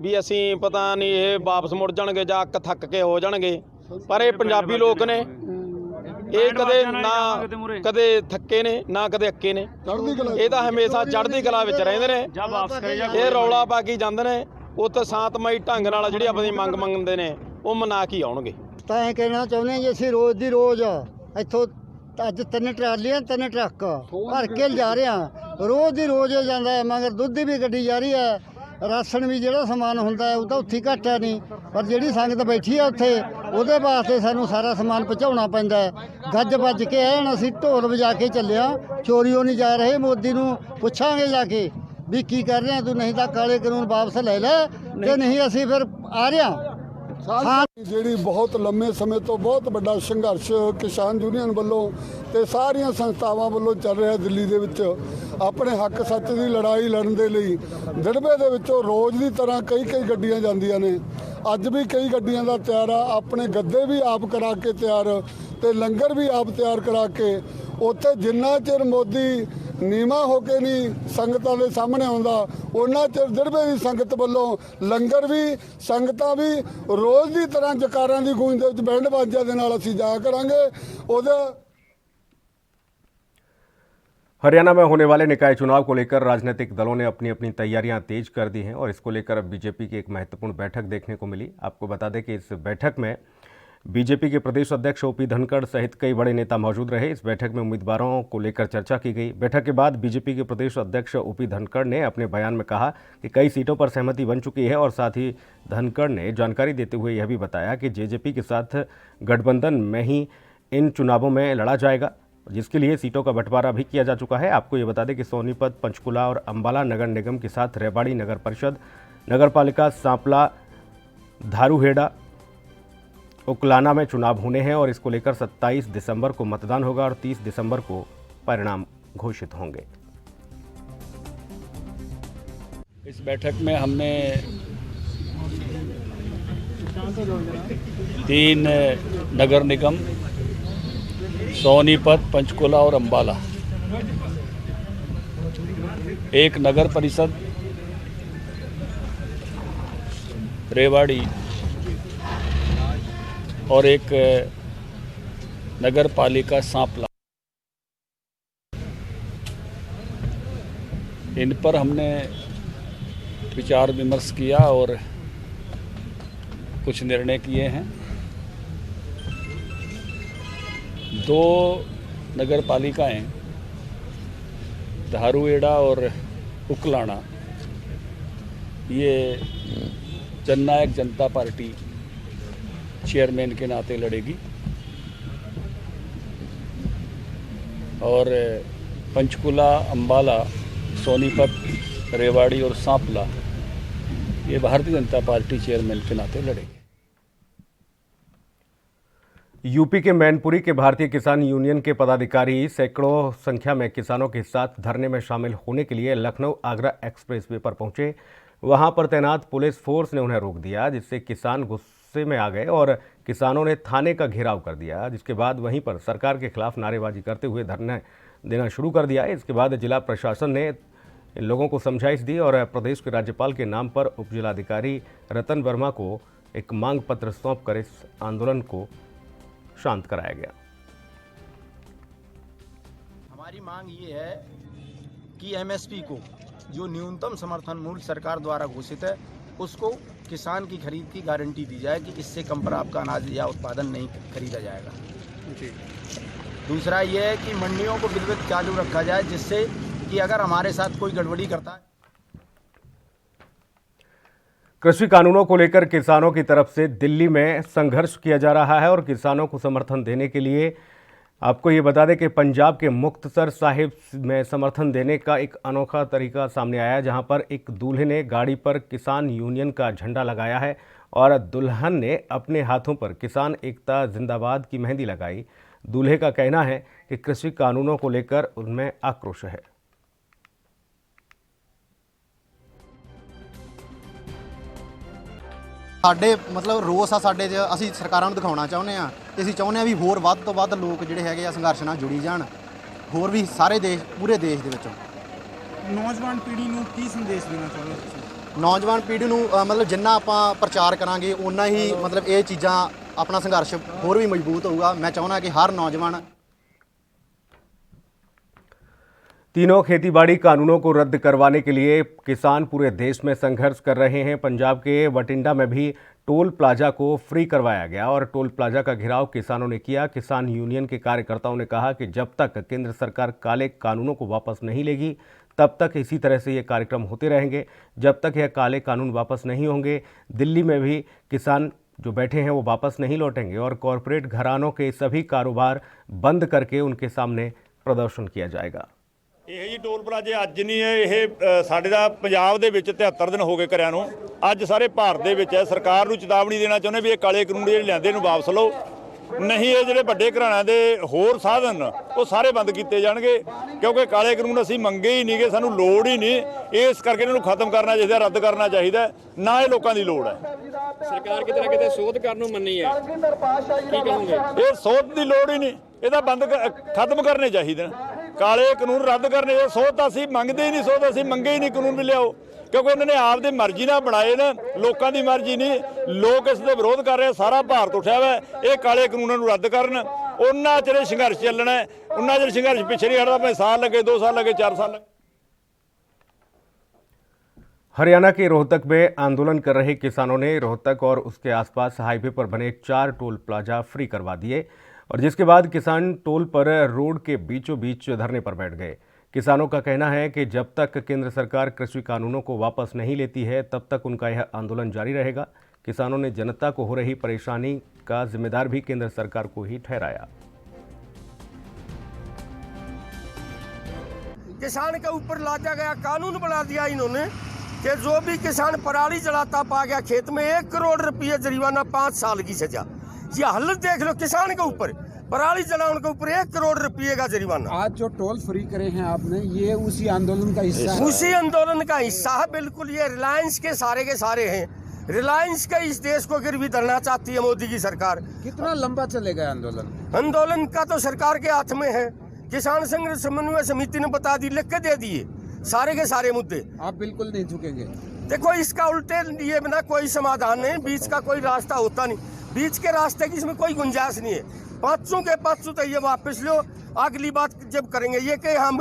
[SPEAKER 13] भी असीं पता नहीं ये वापस मुड़ जाणगे जां अक थक के हो जाणगे, पर ये पंजाबी लोग ने ये कदे ना कदे थके ने ना कदे अक्के ने, ये तो हमेशा चढ़दी कला विच रहिंदे ने। ये रौला पा के जांदे ने, उत्थे शांतमई ढंग नाल जिहड़ी अपनी मंग मंगदे ने वो मना के आउणगे।
[SPEAKER 14] ਤਾਂ ਇਹ ਕਹਿਣਾ ਚਾਹੁੰਦੇ ਹਾਂ ਜੀ, ਅਸੀਂ ਰੋਜ਼ ਦੀ ਰੋਜ਼ ਇੱਥੋਂ ਅੱਜ 3 ਟਰਾਲੀਆਂ 3 ਟਰੱਕ ਭਰ ਕੇ ਜਾ ਰਹੇ ਹਾਂ। ਰੋਜ਼ ਦੀ ਰੋਜ਼ ਜਾਂਦਾ ਹੈ, ਮਗਰ ਦੁੱਧ ਦੀ ਵੀ ਗੱਡੀ ਜਾ ਰਹੀ ਹੈ, ਰਾਸ਼ਨ ਵੀ ਜਿਹੜਾ ਸਮਾਨ ਹੁੰਦਾ ਹੈ ਉਹ ਤਾਂ ਉੱਥੇ ਘੱਟ ਹੈ ਨਹੀਂ, ਪਰ ਜਿਹੜੀ ਸੰਗਤ ਬੈਠੀ ਹੈ ਉੱਥੇ ਉਹਦੇ ਵਾਸਤੇ ਸਾਨੂੰ ਸਾਰਾ ਸਮਾਨ ਪਹੁੰਚਾਉਣਾ ਪੈਂਦਾ ਹੈ। ਗੱਜ ਵੱਜ ਕੇ ਐਨ ਅਸੀਂ ਢੋਲ ਵਜਾ ਕੇ ਚੱਲਿਆ, ਚੋਰੀਓ ਨਹੀਂ ਜਾ ਰਹੇ। ਮੋਦੀ ਨੂੰ ਪੁੱਛਾਂਗੇ ਜਾ ਕੇ ਵੀ ਕੀ ਕਰ ਰਹੇ ਤੂੰ, ਨਹੀਂ ਤਾਂ ਕਾਲੇ ਕਾਨੂੰਨ ਵਾਪਸ ਲੈ ਲੈ, ਤੇ ਨਹੀਂ ਅਸੀਂ ਫਿਰ ਆ ਰਹੇ ਹਾਂ।
[SPEAKER 15] ਜਿਹੜੀ ਬਹੁਤ ਲੰਮੇ ਸਮੇਂ ਤੋਂ ਬਹੁਤ ਵੱਡਾ ਸੰਘਰਸ਼ ਕਿਸਾਨ ਯੂਨੀਅਨ ਵੱਲੋਂ ਤੇ ਸਾਰੀਆਂ ਸੰਸਥਾਵਾਂ ਵੱਲੋਂ ਚੱਲ ਰਿਹਾ ਦਿੱਲੀ ਦੇ ਵਿੱਚ ਆਪਣੇ ਹੱਕ ਸੱਚ ਦੀ ਲੜਾਈ ਲੜਨ ਦੇ ਲਈ ਦਿੜਬੇ ਦੇ ਵਿੱਚੋਂ ਰੋਜ਼ ਦੀ ਤਰ੍ਹਾਂ ਕਈ ਗੱਡੀਆਂ ਜਾਂਦੀਆਂ ਨੇ। ਅੱਜ ਵੀ ਕਈ ਗੱਡੀਆਂ ਦਾ ਤਿਆਰ ਆ, ਆਪਣੇ ਗੱਦੇ ਵੀ ਆਪ ਕਰਾ ਕੇ ਤਿਆਰ ਤੇ ਲੰਗਰ ਵੀ ਆਪ ਤਿਆਰ ਕਰਾ ਕੇ। ਉੱਥੇ ਜਿੰਨਾ ਚਿਰ ਮੋਦੀ ਨੀਵਾਂ ਹੋ ਕੇ ਨਹੀਂ ਸੰਗਤਾਂ ਦੇ ਸਾਹਮਣੇ ਆਉਂਦਾ, ਉਹਨਾਂ ਚਿਰ ਦਿੜਬੇ ਦੀ ਸੰਗਤ ਵੱਲੋਂ ਲੰਗਰ ਵੀ ਸੰਗਤਾਂ ਵੀ ਰੋਜ਼ ਦੀ ਤਰ੍ਹਾਂ ਜਕਾਰਾਂ ਦੀ ਗੂੰਜ ਦੇ ਵਿੱਚ ਬੈਂਡ ਬਾਜਿਆਂ ਦੇ ਨਾਲ ਅਸੀਂ ਜਾਇਆ ਕਰਾਂਗੇ। ਉਹਦਾ
[SPEAKER 1] हरियाणा में होने वाले निकाय चुनाव को लेकर राजनीतिक दलों ने अपनी अपनी तैयारियां तेज कर दी हैं और इसको लेकर अब बीजेपी की एक महत्वपूर्ण बैठक देखने को मिली। आपको बता दें कि इस बैठक में बीजेपी के प्रदेश अध्यक्ष ओपी धनखड़ सहित कई बड़े नेता मौजूद रहे। इस बैठक में उम्मीदवारों को लेकर चर्चा की गई। बैठक के बाद बीजेपी के प्रदेश अध्यक्ष ओपी धनखड़ ने अपने बयान में कहा कि कई सीटों पर सहमति बन चुकी है और साथ ही धनखड़ ने जानकारी देते हुए यह भी बताया कि जेजेपी के साथ गठबंधन में ही इन चुनावों में लड़ा जाएगा, जिसके लिए सीटों का बंटवारा भी किया जा चुका है। आपको ये बता दें कि सोनीपत, पंचकुला और अंबाला नगर निगम के साथ रेवाड़ी नगर परिषद, नगर पालिका सांपला, धारूहेड़ा, उकलाना में चुनाव होने हैं और इसको लेकर 27 दिसंबर को मतदान होगा और 30 दिसंबर को परिणाम घोषित होंगे।
[SPEAKER 16] इस बैठक में हमने 3 नगर निगम सोनीपत, पंचकुला और अंबाला, 1 नगर परिषद रेवाड़ी और 1 नगर पालिका सांपला, इन पर हमने विचार विमर्श किया और कुछ निर्णय किए हैं। 2 नगर पालिकाएं धारूहेड़ा और उकलाना, ये जननायक जनता पार्टी चेयरमैन के नाते लड़ेगी और पंचकुला, अंबाला, सोनीपत, रेवाड़ी और सांपला ये भारतीय जनता पार्टी चेयरमैन के नाते लड़ेगी।
[SPEAKER 1] यूपी के मैनपुरी के भारतीय किसान यूनियन के पदाधिकारी सैकड़ों संख्या में किसानों के साथ धरने में शामिल होने के लिए लखनऊ आगरा एक्सप्रेसवे पर पहुंचे। वहां पर तैनात पुलिस फोर्स ने उन्हें रोक दिया, जिससे किसान गुस्से में आ गए और किसानों ने थाने का घेराव कर दिया, जिसके बाद वहीं पर सरकार के खिलाफ नारेबाजी करते हुए धरना देना शुरू कर दिया। इसके बाद जिला प्रशासन ने इन लोगों को समझाइश दी और प्रदेश के राज्यपाल के नाम पर उपजिलाधिकारी रतन वर्मा को एक मांग पत्र सौंपकर इस आंदोलन को शांत कराया गया।
[SPEAKER 17] हमारी मांग ये है कि एमएसपी को, जो न्यूनतम समर्थन मूल्य सरकार द्वारा घोषित है, उसको किसान की खरीद की गारंटी दी जाए कि इससे कम पर आपका अनाज या उत्पादन नहीं खरीदा जाएगा। दूसरा ये है कि मंडियों को विधिवत चालू रखा जाए, जिससे कि अगर हमारे साथ कोई गड़बड़ी करता है।
[SPEAKER 1] कृषि कानूनों को लेकर किसानों की तरफ से दिल्ली में संघर्ष किया जा रहा है और किसानों को समर्थन देने के लिए आपको ये बता दें कि पंजाब के मुक्तसर साहिब में समर्थन देने का एक अनोखा तरीका सामने आया, जहां पर एक दूल्हे ने गाड़ी पर किसान यूनियन का झंडा लगाया है और दुल्हन ने अपने हाथों पर किसान एकता जिंदाबाद की मेहंदी लगाई। दूल्हे का कहना है कि कृषि कानूनों को लेकर उनमें आक्रोश है।
[SPEAKER 18] ਸਾਡੇ ਮਤਲਬ ਰੋਸ ਆ ਸਾਡੇ 'ਚ, ਅਸੀਂ ਸਰਕਾਰਾਂ ਨੂੰ ਦਿਖਾਉਣਾ ਚਾਹੁੰਦੇ ਆ ਤੇ ਅਸੀਂ ਚਾਹੁੰਦੇ ਆ ਵੀ ਹੋਰ ਵੱਧ ਤੋਂ ਵੱਧ ਲੋਕ ਜਿਹੜੇ ਹੈਗੇ ਆ ਸੰਘਰਸ਼ ਨਾਲ ਜੁੜੀ ਜਾਣ, ਹੋਰ ਵੀ ਸਾਰੇ ਦੇਸ਼, ਪੂਰੇ ਦੇਸ਼ ਦੇ ਵਿੱਚੋਂ।
[SPEAKER 19] ਨੌਜਵਾਨ ਪੀੜ੍ਹੀ ਨੂੰ ਕੀ ਸੰਦੇਸ਼ ਦੇਣਾ ਚਾਹੁੰਦੇ ਹੋ ਤੁਸੀਂ?
[SPEAKER 18] ਨੌਜਵਾਨ ਪੀੜ੍ਹੀ ਨੂੰ ਮਤਲਬ ਜਿੰਨਾ ਆਪਾਂ ਪ੍ਰਚਾਰ ਕਰਾਂਗੇ ਓਨਾ ਹੀ ਮਤਲਬ ਇਹ ਚੀਜ਼ਾਂ, ਆਪਣਾ ਸੰਘਰਸ਼ ਹੋਰ ਵੀ ਮਜ਼ਬੂਤ ਹੋਊਗਾ। ਮੈਂ ਚਾਹੁੰਦਾ ਕਿ ਹਰ ਨੌਜਵਾਨ
[SPEAKER 1] तीनों खेतीबाड़ी कानूनों को रद्द करवाने के लिए किसान पूरे देश में संघर्ष कर रहे हैं। पंजाब के बठिंडा में भी टोल प्लाजा को फ्री करवाया गया और टोल प्लाजा का घेराव किसानों ने किया। किसान यूनियन के कार्यकर्ताओं ने कहा कि जब तक केंद्र सरकार काले कानूनों को वापस नहीं लेगी, तब तक इसी तरह से ये कार्यक्रम होते रहेंगे। जब तक यह काले कानून वापस नहीं होंगे, दिल्ली में भी किसान जो बैठे हैं वो वापस नहीं लौटेंगे और कॉरपोरेट घरानों के सभी कारोबार बंद करके उनके सामने प्रदर्शन किया जाएगा।
[SPEAKER 20] ਇਹ ਜੀ ਟੋਲ ਪਲਾਜ਼ੇ ਅੱਜ ਨਹੀਂ ਹੈ, ਇਹ ਸਾਡੇ ਦਾ ਪੰਜਾਬ ਦੇ ਵਿੱਚ 73 ਦਿਨ ਹੋ ਗਏ ਕਰਿਆਂ ਨੂੰ। ਅੱਜ ਸਾਰੇ ਭਾਰਤ ਦੇ ਵਿੱਚ ਹੈ। ਸਰਕਾਰ ਨੂੰ ਚੇਤਾਵਨੀ ਦੇਣਾ ਚਾਹੁੰਦੇ ਵੀ ਇਹ ਕਾਲੇ ਕਾਨੂੰਨ ਜਿਹੜੇ ਲਿਆਂਦੇ ਨੂੰ ਵਾਪਸ ਲਓ, ਨਹੀਂ ਇਹ ਜਿਹੜੇ ਵੱਡੇ ਘਰਾਣਿਆਂ ਦੇ ਹੋਰ ਸਾਧਨ ਉਹ ਸਾਰੇ ਬੰਦ ਕੀਤੇ ਜਾਣਗੇ, ਕਿਉਂਕਿ ਕਾਲੇ ਕਾਨੂੰਨ ਅਸੀਂ ਮੰਗੇ ਹੀ ਨਹੀਂਗੇ, ਸਾਨੂੰ ਲੋੜ ਹੀ ਨਹੀਂ। ਇਸ ਕਰਕੇ ਇਹਨਾਂ ਨੂੰ ਖਤਮ ਕਰਨਾ ਚਾਹੀਦਾ, ਰੱਦ ਕਰਨਾ ਚਾਹੀਦਾ, ਨਾ ਇਹ ਲੋਕਾਂ ਦੀ ਲੋੜ ਹੈ।
[SPEAKER 13] ਸਰਕਾਰ ਕਿਤੇ ਨਾ ਕਿਤੇ ਸੋਧ ਕਰਨ ਨੂੰ ਮੰਨੀ ਹੈ, ਕੀ ਕਹੋਗੇ?
[SPEAKER 20] ਇਹ ਸੋਧ ਦੀ ਲੋੜ ਹੀ ਨਹੀਂ, ਇਹਦਾ ਬੰਦ ਖਤਮ ਕਰਨੇ ਚਾਹੀਦੇ ਨੇ। ਕਾਲੇ ਕਾਨੂੰਨ ਰੱਦ ਕਰਨੇ, ਇਹ ਸੋਧ ਤਾਂ ਅਸੀਂ ਮੰਗਦੇ ਹੀ ਨਹੀਂ, ਸੋਧ ਅਸੀਂ ਮੰਗੇ ਹੀ ਨਹੀਂ ਕਾਨੂੰਨ ਵੀ ਲਿਆਓ, ਕਿਉਂਕਿ ਇਹਨਾਂ ਨੇ ਆਪਦੀ ਮਰਜ਼ੀ ਨਾਲ ਬਣਾਏ ਨੇ, ਲੋਕਾਂ ਦੀ ਮਰਜ਼ੀ ਨਹੀਂ। ਲੋਕ ਇਸ ਦੇ ਵਿਰੋਧ ਕਰ ਰਹੇ, ਸਾਰਾ ਭਾਰਤ ਉੱਠਿਆ ਵਾ ਇਹ ਕਾਲੇ ਕਾਨੂੰਨਾਂ ਨੂੰ ਰੱਦ ਕਰਨ। ਉਹਨਾਂ ਚਿਰ ਸੰਘਰਸ਼ ਚੱਲਣਾ, ਉਹਨਾਂ ਚਿਰ ਸੰਘਰਸ਼ ਪਿੱਛੇ नहीं हटता, भाਵੇਂ साल लगे, 2 साल लगे, 4 साल लगे।
[SPEAKER 1] हरियाणा के रोहतक में आंदोलन कर रहे किसानों ने रोहतक और उसके आसपास हाईवे पर बने 4 टोल प्लाजा फ्री करवा दिए और जिसके बाद किसान टोल पर रोड के बीचों बीच धरने पर बैठ गए। किसानों का कहना है कि जब तक केंद्र सरकार कृषि कानूनों को वापस नहीं लेती है तब तक उनका यह आंदोलन जारी रहेगा। किसानों ने जनता को हो रही परेशानी का जिम्मेदार भी केंद्र सरकार को ही ठहराया।
[SPEAKER 21] किसान के ऊपर लादा गया कानून बना दिया इन्होंने कि जो भी किसान पराली जलाता पा गया खेत में 1 करोड़ रुपये जरिमाना, 5 साल की सजा। ये हालत देख लो किसान के ऊपर, पराली जलाने के ऊपर 1 करोड़ रुपये का जरिमाना।
[SPEAKER 22] आज जो टोल फ्री करे हैं आपने, ये उसी आंदोलन का हिस्सा है?
[SPEAKER 21] उसी आंदोलन का हिस्सा है बिल्कुल। ये रिलायंस के सारे हैं। रिलायंस का इस देश को गिरवी धरना चाहती है मोदी की सरकार।
[SPEAKER 22] कितना लंबा चलेगा आंदोलन?
[SPEAKER 21] आंदोलन का तो सरकार के हाथ में है। किसान संघर्ष समन्वय समिति ने बता दी, लिख के दे दिए सारे के सारे मुद्दे।
[SPEAKER 22] आप बिल्कुल नहीं झुकेंगे?
[SPEAKER 21] देखो इसका उल्टे ये बिना कोई समाधान नहीं, बीच का कोई रास्ता होता नहीं। बीच के रास्ते की इसमें कोई गुंजाइश नहीं है। 500 के 500 तो ये वापस लो, अगली बात जब करेंगे ये कि हम।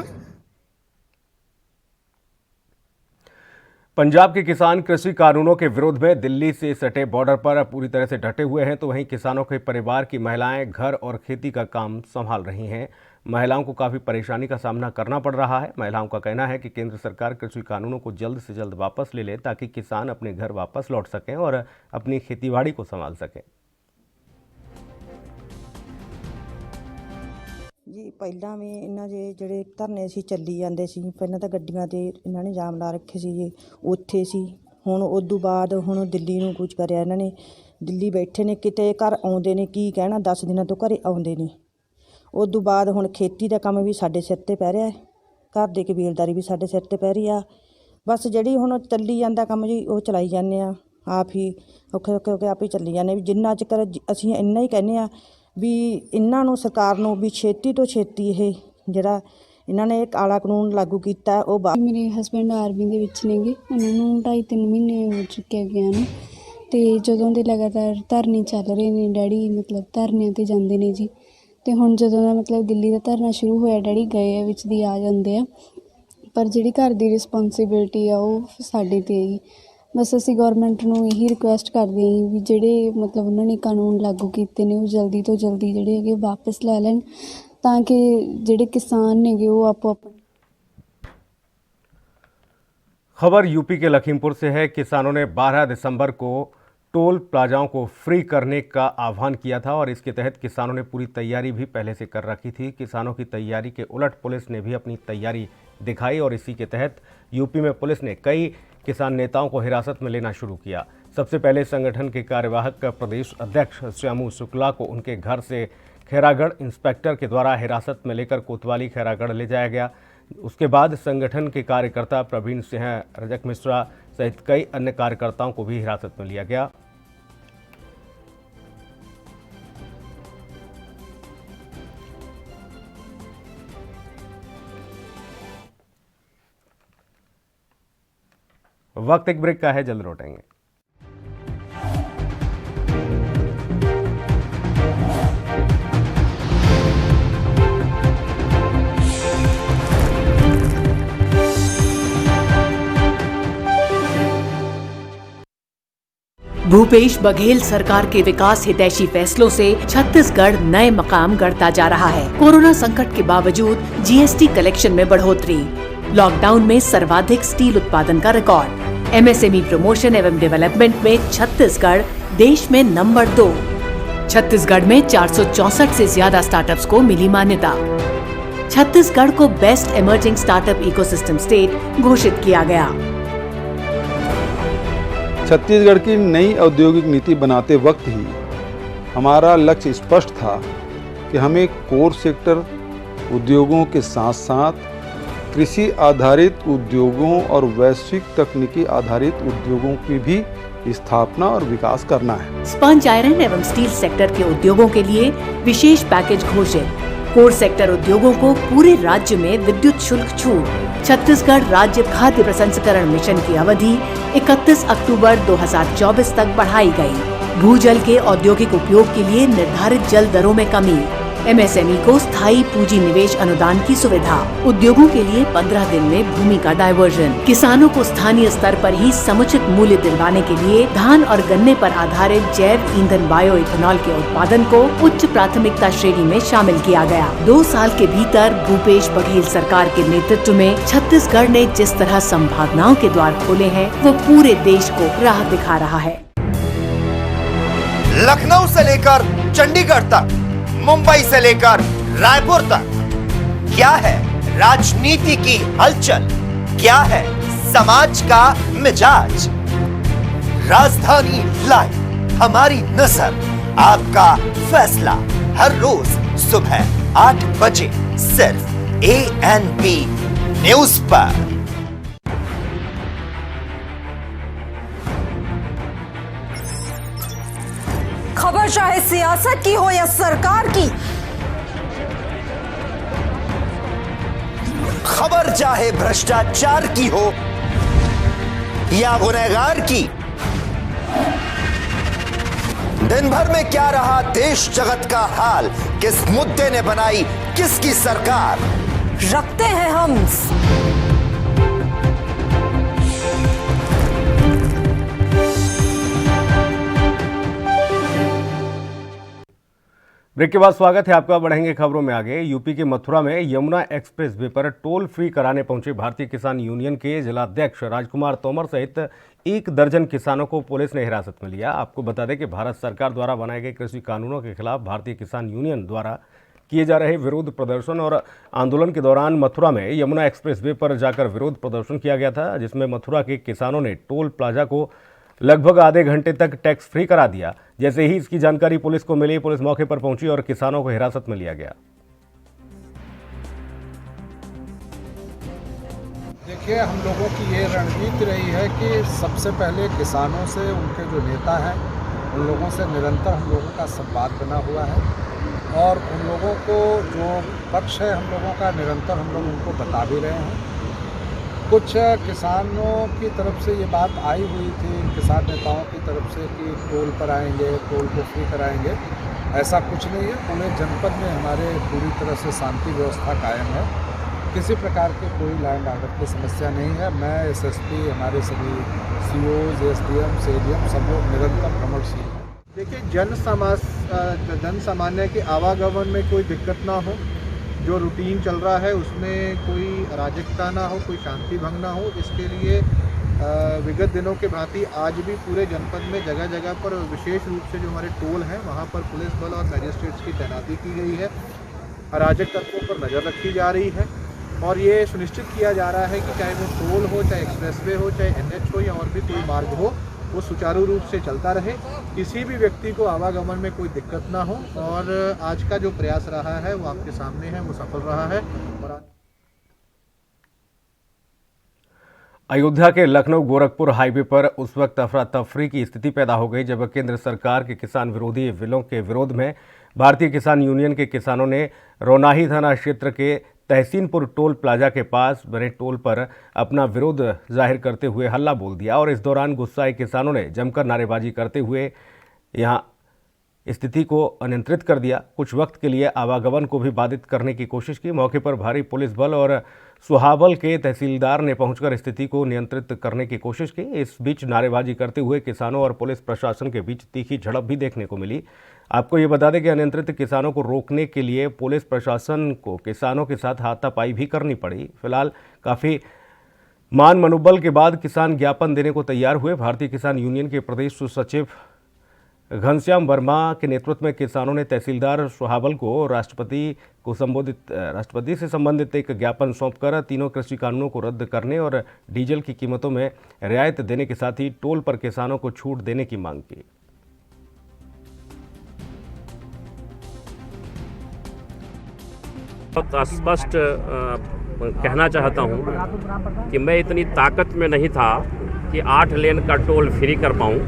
[SPEAKER 1] पंजाब के किसान कृषि कानूनों के विरोध में दिल्ली से सटे बॉर्डर पर पूरी तरह से डटे हुए हैं, तो वहीं किसानों के परिवार की महिलाएं घर और खेती का काम संभाल रही हैं। महिलाओं को काफ़ी परेशानी का सामना करना पड़ रहा है। महिलाओं का कहना है कि केंद्र सरकार कृषि कानूनों को जल्द से जल्द वापस ले ले ताकि किसान अपने घर वापस लौट सकें और अपनी खेतीबाड़ी को संभाल सकें।
[SPEAKER 23] जी ਪਹਿਲਾਂ ਵੀ ਇਹਨਾਂ ਦੇ ਜਿਹੜੇ ਧਰਨੇ ਸੀ ਚੱਲੀ ਜਾਂਦੇ ਸੀ। ਪਹਿਲਾਂ ਤਾਂ ਗੱਡੀਆਂ ਤੇ ਇਹਨਾਂ ਨੇ ਜਾਮ ਲਾ ਰੱਖੇ ਸੀ ਜੀ, ਉੱਥੇ ਸੀ। ਹੁਣ ਉਦੋਂ ਬਾਅਦ ਹੁਣ ਦਿੱਲੀ ਨੂੰ ਕੂਚ ਕਰਿਆ ਇਹਨਾਂ ਨੇ। ਦਿੱਲੀ ਬੈਠੇ ਨੇ, ਕਿਤੇ ਘਰ ਆਉਂਦੇ ਨੇ, ਕੀ ਕਹਿਣਾ 10 ਦਿਨਾਂ ਤੋਂ ਘਰੇ ਆਉਂਦੇ ਨੇ। ਉਦੋਂ ਬਾਅਦ ਹੁਣ ਖੇਤੀ ਦਾ ਕੰਮ ਵੀ ਸਾਡੇ ਸਿਰ ਤੇ ਪੈ ਰਿਹਾ ਹੈ, ਘਰ ਦੀ ਕਬੀਲਦਾਰੀ ਵੀ ਸਾਡੇ ਸਿਰ ਤੇ ਪੈ ਰਹੀ ਆ। ਬਸ ਜਿਹੜੀ ਹੁਣ ਚੱਲੀ ਜਾਂਦਾ ਕੰਮ ਜੀ ਉਹ ਚਲਾਈ ਜਾਂਦੇ ਆ, ਆਪ ਹੀ ਔਖੇ ਔਖੇ ਹੋ ਕੇ ਆਪ ਹੀ ਚੱਲੀ ਜਾਂਦੇ। ਵੀ ਜਿੰਨਾ ਚਿਰ ਅਸੀਂ ਇੰਨਾ ਹੀ ਕਹਿੰਦੇ ਆ ਵੀ ਇਹਨਾਂ ਨੂੰ ਸਰਕਾਰ ਨੂੰ ਵੀ ਛੇਤੀ ਤੋਂ ਛੇਤੀ ਇਹ ਜਿਹੜਾ ਇਹਨਾਂ ਨੇ ਕਾਲਾ ਕਾਨੂੰਨ ਲਾਗੂ ਕੀਤਾ ਉਹ।
[SPEAKER 24] ਮੇਰੇ ਹਸਬੈਂਡ ਆਰਮੀ ਦੇ ਵਿੱਚ ਨੇਗੇ, ਉਹਨਾਂ ਨੂੰ 2.5-3 ਮਹੀਨੇ ਹੋ ਚੁੱਕੇ ਗਿਆ ਨੂੰ, ਅਤੇ ਜਦੋਂ ਦੇ ਲਗਾਤਾਰ ਧਰਨੇ ਚੱਲ ਰਹੇ ਨੇ ਡੈਡੀ ਮਤਲਬ ਧਰਨਿਆਂ 'ਤੇ ਜਾਂਦੇ ਨੇ ਜੀ। ਅਤੇ ਹੁਣ ਜਦੋਂ ਦਾ ਮਤਲਬ ਦਿੱਲੀ ਦਾ ਧਰਨਾ ਸ਼ੁਰੂ ਹੋਇਆ ਡੈਡੀ ਗਏ ਆ, ਵਿੱਚ ਦੀ ਆ ਜਾਂਦੇ ਆ, ਪਰ ਜਿਹੜੀ ਘਰ ਦੀ ਰਿਸਪੋਂਸੀਬਿਲਟੀ ਆ ਉਹ ਸਾਡੇ 'ਤੇ ਹੈ ਜੀ। ਬਸ ਅਸੀਂ ਗੌਰਮੈਂਟ ਨੂੰ ਇਹੀ ਰਿਕੁਐਸਟ ਕਰਦੇ ਹਾਂ ਵੀ ਜਿਹੜੇ ਮਤਲਬ ਉਹਨਾਂ ਨੇ ਕਾਨੂੰਨ ਲਾਗੂ ਕੀਤੇ ਨੇ ਉਹ ਜਲਦੀ ਤੋਂ ਜਲਦੀ ਜਿਹੜੇ ਹੈਗੇ ਵਾਪਸ ਲੈ ਲੈਣ, ਤਾਂ ਕਿ ਜਿਹੜੇ ਕਿਸਾਨ ਨੇਗੇ ਉਹ ਆਪੋ ਆਪਣੇ।
[SPEAKER 1] खबर यूपी के लखीमपुर से है। किसानों ने 12 दिसंबर को टोल प्लाजाओं को फ्री करने का आह्वान किया था और इसके तहत किसानों ने पूरी तैयारी भी पहले से कर रखी थी। किसानों की तैयारी के उलट पुलिस ने भी अपनी तैयारी दिखाई और इसी के तहत यूपी में पुलिस ने कई किसान नेताओं को हिरासत में लेना शुरू किया। सबसे पहले संगठन के कार्यवाहक प्रदेश अध्यक्ष श्यामू शुक्ला को उनके घर से खैरागढ़ इंस्पेक्टर के द्वारा हिरासत में लेकर कोतवाली खैरागढ़ ले जाया गया। उसके बाद संगठन के कार्यकर्ता प्रवीण सिंह, रजक मिश्रा सहित कई अन्य कार्यकर्ताओं को भी हिरासत में लिया गया। वक्त एक ब्रेक का है, जल्द लौटेंगे।
[SPEAKER 25] भूपेश बघेल सरकार के विकास हितैषी फैसलों से छत्तीसगढ़ नए मकाम गढ़ता जा रहा है। कोरोना संकट के बावजूद जीएसटी कलेक्शन में बढ़ोतरी, लॉकडाउन में सर्वाधिक स्टील उत्पादन का रिकॉर्ड, एमएसएमई प्रमोशन एवं डेवलपमेंट में छत्तीसगढ़ देश में नंबर 2। छत्तीसगढ़ में 464 से ज्यादा स्टार्टअप्स को मिली मान्यता। छत्तीसगढ़ को best emerging startup ecosystem state घोषित किया गया।
[SPEAKER 26] छत्तीसगढ़ की नई औद्योगिक नीति बनाते वक्त ही हमारा लक्ष्य स्पष्ट था कि हमें कोर सेक्टर उद्योगों के साथ साथ कृषि आधारित उद्योगों और वैश्विक तकनीकी आधारित उद्योगों की भी स्थापना और विकास करना है।
[SPEAKER 25] स्पंज आयरन एवं स्टील सेक्टर के उद्योगों के लिए विशेष पैकेज घोषित। कोर सेक्टर उद्योगों को पूरे राज्य में विद्युत शुल्क छूट। छत्तीसगढ़ राज्य खाद्य प्रसंस्करण मिशन की अवधि 31 अक्टूबर 2024 तक बढ़ाई गई। भूजल के औद्योगिक उपयोग के लिए निर्धारित जल दरों में कमी। MSME को स्थायी पूंजी निवेश अनुदान की सुविधा। उद्योगों के लिए 15 दिन में भूमि का डायवर्जन। किसानों को स्थानीय स्तर पर ही समुचित मूल्य दिलवाने के लिए धान और गन्ने पर आधारित जैव ईंधन बायो इथेनॉल के उत्पादन को उच्च प्राथमिकता श्रेणी में शामिल किया गया। 2 साल के भीतर भूपेश बघेल सरकार के नेतृत्व में छत्तीसगढ़ ने जिस तरह संभावनाओं के द्वार खोले हैं, वो पूरे देश को राह दिखा रहा है।
[SPEAKER 2] लखनऊ से लेकर चंडीगढ़ तक, मुंबई से लेकर रायपुर तक, क्या है राजनीति की हलचल, क्या है समाज का मिजाज। राजधानी लाइव, हमारी नजर, आपका फैसला, हर रोज सुबह 8 बजे सिर्फ ANP न्यूज पर।
[SPEAKER 3] खबर चाहे सियासत की हो या सरकार की,
[SPEAKER 2] खबर चाहे भ्रष्टाचार की हो या गुनहगार की, दिन भर में क्या रहा देश जगत का हाल, किस मुद्दे ने बनाई किसकी सरकार,
[SPEAKER 3] रखते हैं हम।
[SPEAKER 1] ब्रेक के बाद स्वागत है आपका। बढ़ेंगे खबरों में आगे। यूपी के मथुरा में यमुना एक्सप्रेस वे पर टोल फ्री कराने पहुंचे भारतीय किसान यूनियन के जिलाध्यक्ष राजकुमार तोमर सहित 1 दर्जन किसानों को पुलिस ने हिरासत में लिया। आपको बता दें कि भारत सरकार द्वारा बनाए गए कृषि कानूनों के खिलाफ भारतीय किसान यूनियन द्वारा किए जा रहे विरोध प्रदर्शन और आंदोलन के दौरान मथुरा में यमुना एक्सप्रेस वे पर जाकर विरोध प्रदर्शन किया गया था, जिसमें मथुरा के किसानों ने टोल प्लाजा को लगभग आधे घंटे तक टैक्स फ्री करा दिया। जैसे ही इसकी जानकारी पुलिस को मिली, पुलिस मौके पर पहुंची और किसानों को हिरासत में लिया गया।
[SPEAKER 12] देखिए, हम लोगों की ये रणनीति रही है कि सबसे पहले किसानों से, उनके जो नेता हैं उन लोगों से निरंतर हम लोगों का संवाद बना हुआ है और उन लोगों को जो पक्ष है हम लोगों का निरंतर हम लोग उनको बता भी रहे हैं। कुछ किसानों की तरफ से ये बात आई हुई थी, किसान नेताओं की तरफ से, कि टोल पर आएंगे, टोल को फ्री कराएंगे। ऐसा कुछ नहीं है। पूरे जनपद में हमारे पूरी तरह से शांति व्यवस्था कायम है। किसी प्रकार की कोई लैंड ऑर्डर की समस्या नहीं है। मैं SSP, हमारे सभी COs, SDM, CDM सब लोग निरंतर भ्रमणशील हैं। देखिए, जन सामान्य के आवागमन में कोई दिक्कत ना हो, जो रूटीन चल रहा है उसमें कोई अराजकता ना हो, कोई शांति भंग ना हो, इसके लिए विगत दिनों के भांति आज भी पूरे जनपद में जगह जगह पर विशेष रूप से जो हमारे टोल हैं वहाँ पर पुलिस बल और मैजिस्ट्रेट्स की तैनाती की गई है। अराजक तत्वों पर नज़र रखी जा रही है और ये सुनिश्चित किया जा रहा है कि चाहे वो टोल हो, चाहे एक्सप्रेसवे हो, चाहे NH हो या और भी कोई मार्ग हो, वो सुचारू रूप से चलता रहे, किसी भी व्यक्ति को आवागमन में कोई दिक्कत ना हो। और आज का जो प्रयास रहा है वो आपके सामने है, वो सफल रहा है। और
[SPEAKER 1] अयोध्या के लखनऊ गोरखपुर हाईवे पर उस वक्त अफरा तफरी की स्थिति पैदा हो गई जब केंद्र सरकार के किसान विरोधी बिलों के विरोध में भारतीय किसान यूनियन के किसानों ने रोनाही थाना क्षेत्र के तहसीनपुर टोल प्लाजा के पास बने टोल पर अपना विरोध जाहिर करते हुए हल्ला बोल दिया और इस दौरान गुस्साए किसानों ने जमकर नारेबाजी करते हुए यहां स्थिति को अनियंत्रित कर दिया। कुछ वक्त के लिए आवागमन को भी बाधित करने की कोशिश की। मौके पर भारी पुलिस बल और सुहावल के तहसीलदार ने पहुंचकर स्थिति को नियंत्रित करने की कोशिश की। इस बीच नारेबाजी करते हुए किसानों और पुलिस प्रशासन के बीच तीखी झड़प भी देखने को मिली। आपको ये बता दें कि अनियंत्रित किसानों को रोकने के लिए पुलिस प्रशासन को किसानों के साथ हाथापाई भी करनी पड़ी। फिलहाल काफ़ी मान मनोबल के बाद किसान ज्ञापन देने को तैयार हुए। भारतीय किसान यूनियन के प्रदेश सचिव घनश्याम वर्मा के नेतृत्व में किसानों ने तहसीलदार सुहावल को राष्ट्रपति से संबंधित एक ज्ञापन सौंपकर तीनों कृषि कानूनों को रद्द करने और डीजल की कीमतों में रियायत देने के साथ ही टोल पर किसानों को छूट देने की मांग की।
[SPEAKER 4] बहुत स्पष्ट कहना चाहता हूं कि मैं इतनी ताकत में नहीं था कि 8 लेन का टोल फ्री कर पाऊं।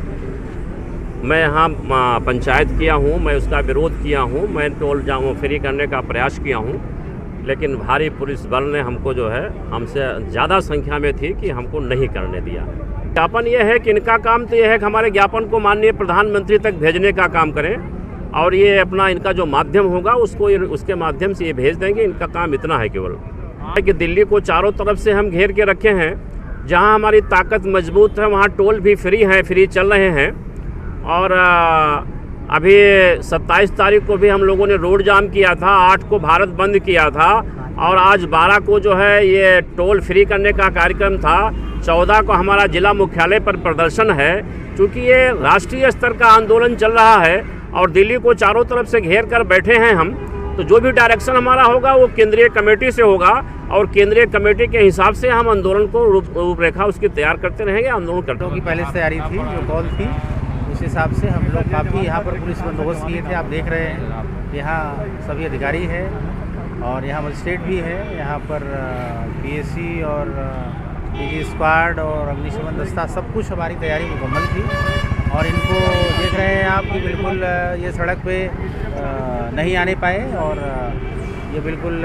[SPEAKER 4] मैं यहाँ पंचायत किया हूँ, मैं उसका विरोध किया हूँ, मैं टोल फ्री करने का प्रयास किया हूँ, लेकिन भारी पुलिस बल ने हमको जो है हमसे ज़्यादा संख्या में थी कि हमको नहीं करने दिया। ज्ञापन ये है कि इनका काम तो ये है कि हमारे ज्ञापन को माननीय प्रधानमंत्री तक भेजने का काम करें और ये अपना इनका जो माध्यम होगा उसको उसके माध्यम से ये भेज देंगे। इनका काम इतना है केवल कि दिल्ली को चारों तरफ से हम घेर के रखे हैं। जहां हमारी ताकत मजबूत है वहां टोल भी फ्री है, फ्री चल रहे हैं। और अभी 27 तारीख को भी हम लोगों ने रोड जाम किया था, 8 को भारत बंद किया था और आज 12 को जो है ये टोल फ्री करने का कार्यक्रम था। 14 को हमारा जिला मुख्यालय पर प्रदर्शन है। चूँकि ये राष्ट्रीय स्तर का आंदोलन चल रहा है और दिल्ली को चारों तरफ से घेर कर बैठे हैं हम, तो जो भी डायरेक्शन हमारा होगा वो केंद्रीय कमेटी से होगा और केंद्रीय कमेटी के हिसाब से हम आंदोलन को रूपरेखा उसकी तैयार करते रहेंगे। आंदोलन करते
[SPEAKER 5] की पहले से तैयारी थी, जो कॉल थी उस हिसाब से हम लोग काफ़ी यहाँ पर पुलिस बंदोबस्त किए थे। आप देख रहे हैं यहाँ सभी अधिकारी हैं और यहाँ मजिस्ट्रेट भी है। यहाँ पर पीएससी और पीजी स्क्वाड और अग्निशमन दस्ता सब कुछ हमारी तैयारी मुकम्मल थी। और इनको देख रहे हैं आप कि बिल्कुल ये सड़क पे नहीं आने पाए और ये बिल्कुल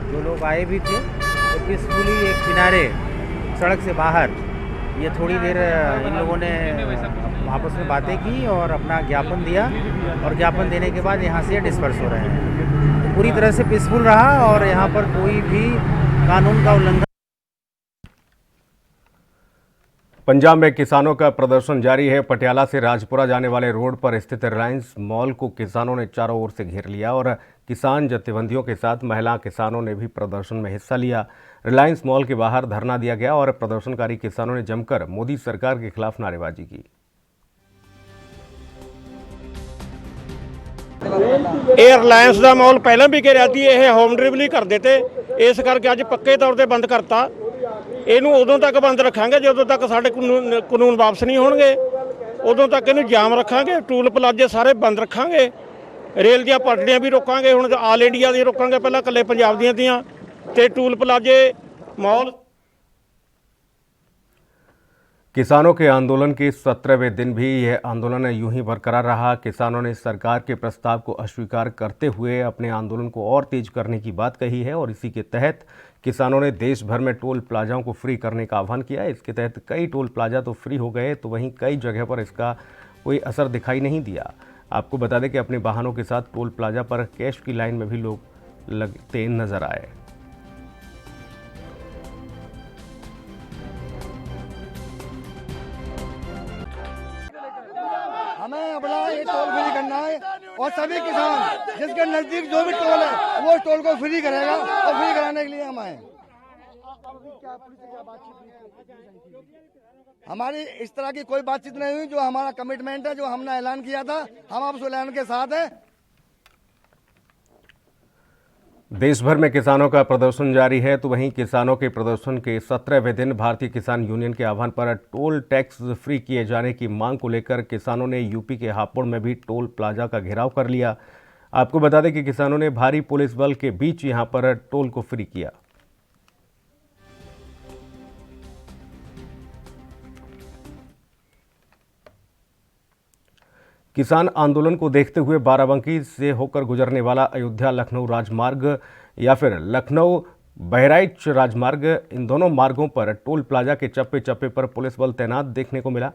[SPEAKER 5] जो लोग आए भी थे तो पीसफुली एक किनारे सड़क से बाहर ये थोड़ी देर इन लोगों ने आपस में बातें की और अपना ज्ञापन दिया और ज्ञापन देने के बाद यहाँ से डिस्पर्स हो रहे हैं। तो पूरी तरह से पीसफुल रहा और यहाँ पर कोई भी कानून का उल्लंघन।
[SPEAKER 1] पंजाब में किसानों का प्रदर्शन जारी है। पटियाला से राजपुरा जाने वाले रोड पर स्थित रिलायंस मॉल को किसानों ने चारों ओर से घेर लिया और किसान जत्थेबंदियों के साथ महिला किसानों ने भी प्रदर्शन में हिस्सा लिया। रिलायंस मॉल के बाहर धरना दिया गया और प्रदर्शनकारी किसानों ने जमकर मोदी सरकार के खिलाफ नारेबाजी की।
[SPEAKER 6] ਇਹ ਰਿਲਾਇੰਸ ਦਾ ਮਾਲ ਪਹਿਲਾਂ ਵੀ ਘਿਰਿਆ ਸੀ, ਇਹ ਹੋਮ ਡਿਲੀਵਰੀ ਕਰਦੇ ਤੇ ਇਸ ਕਰਕੇ ਅੱਜ ਪੱਕੇ ਤੌਰ ਤੇ ਬੰਦ ਕਰਤਾ। ਇਹਨੂੰ ਉਦੋਂ ਤੱਕ ਬੰਦ ਰੱਖਾਂਗੇ ਜਦੋਂ ਤੱਕ ਸਾਡੇ ਕਾਨੂੰਨ ਵਾਪਸ ਨਹੀਂ ਹੋਣਗੇ, ਉਦੋਂ ਤੱਕ ਇਹਨੂੰ ਜਾਮ ਰੱਖਾਂਗੇ। ਟੂਲ ਪਲਾਜ਼ੇ ਸਾਰੇ ਬੰਦ ਰੱਖਾਂਗੇ, ਰੇਲ ਦੀਆਂ ਪਟੜੀਆਂ ਵੀ ਰੋਕਾਂਗੇ। ਹੁਣ ਆਲ ਇੰਡੀਆ ਦੀਆਂ ਰੋਕਾਂਗੇ, ਪਹਿਲਾਂ ਇਕੱਲੇ ਪੰਜਾਬ ਦੀਆਂ ਦੀਆਂ ਤੇ ਟੂਲ ਪਲਾਜ਼ੇ ਮਾਲ।
[SPEAKER 1] किसानों के आंदोलन के 17वें दिन भी यह आंदोलन यूं ही बरकरार रहा। किसानों ने सरकार के प्रस्ताव को अस्वीकार करते हुए अपने आंदोलन को और तेज करने की बात कही है और इसी के तहत किसानों ने देश भर में टोल प्लाजाओं को फ्री करने का आह्वान किया। इसके तहत कई टोल प्लाजा तो फ्री हो गए तो वहीं कई जगह पर इसका कोई असर दिखाई नहीं दिया। आपको बता दें कि अपने वाहनों के साथ टोल प्लाजा पर कैश की लाइन में भी लोग लगते नजर आए।
[SPEAKER 14] हमें अपना ये टोल फ्री करना है और सभी किसान जिसके नजदीक जो भी टोल है वो टोल को फ्री करेगा और फ्री कराने के लिए हम आए। हमारी इस तरह की कोई बातचीत नहीं हुई। जो हमारा कमिटमेंट है, जो हमने ऐलान किया था, हम आप उस ऐलान के साथ हैं।
[SPEAKER 1] देश भर में किसानों का प्रदर्शन जारी है तो वहीं किसानों के प्रदर्शन के 17वें दिन भारतीय किसान यूनियन के आह्वान पर टोल टैक्स फ्री किए जाने की मांग को लेकर किसानों ने यूपी के हापुड़ में भी टोल प्लाजा का घेराव कर लिया। आपको बता दें कि किसानों ने भारी पुलिस बल के बीच यहां पर टोल को फ्री किया। किसान आंदोलन को देखते हुए बाराबंकी से होकर गुजरने वाला अयोध्या लखनऊ राजमार्ग या फिर लखनऊ बहराइच राजमार्ग, इन दोनों मार्गों पर टोल प्लाजा के चप्पे चप्पे पर पुलिस बल तैनात देखने को मिला।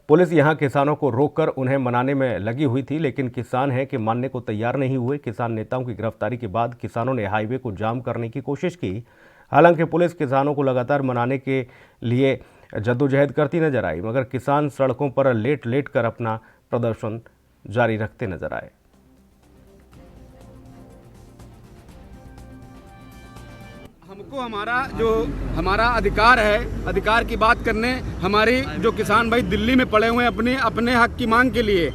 [SPEAKER 1] पुलिस यहां किसानों को रोककर उन्हें मनाने में लगी हुई थी, लेकिन किसान हैं कि मानने को तैयार नहीं हुए। किसान नेताओं की गिरफ्तारी के बाद किसानों ने हाईवे को जाम करने की कोशिश की। हालांकि पुलिस किसानों को लगातार मनाने के लिए जद्दोजहद करती नजर आई, मगर किसान सड़कों पर लेट लेट कर अपना प्रदर्शन जारी रखते नजर आए।
[SPEAKER 19] हमको हमारा अधिकार है, अधिकार की बात करने हमारी जो किसान भाई दिल्ली में पड़े हुए हैं अपने हक की मांग के लिए,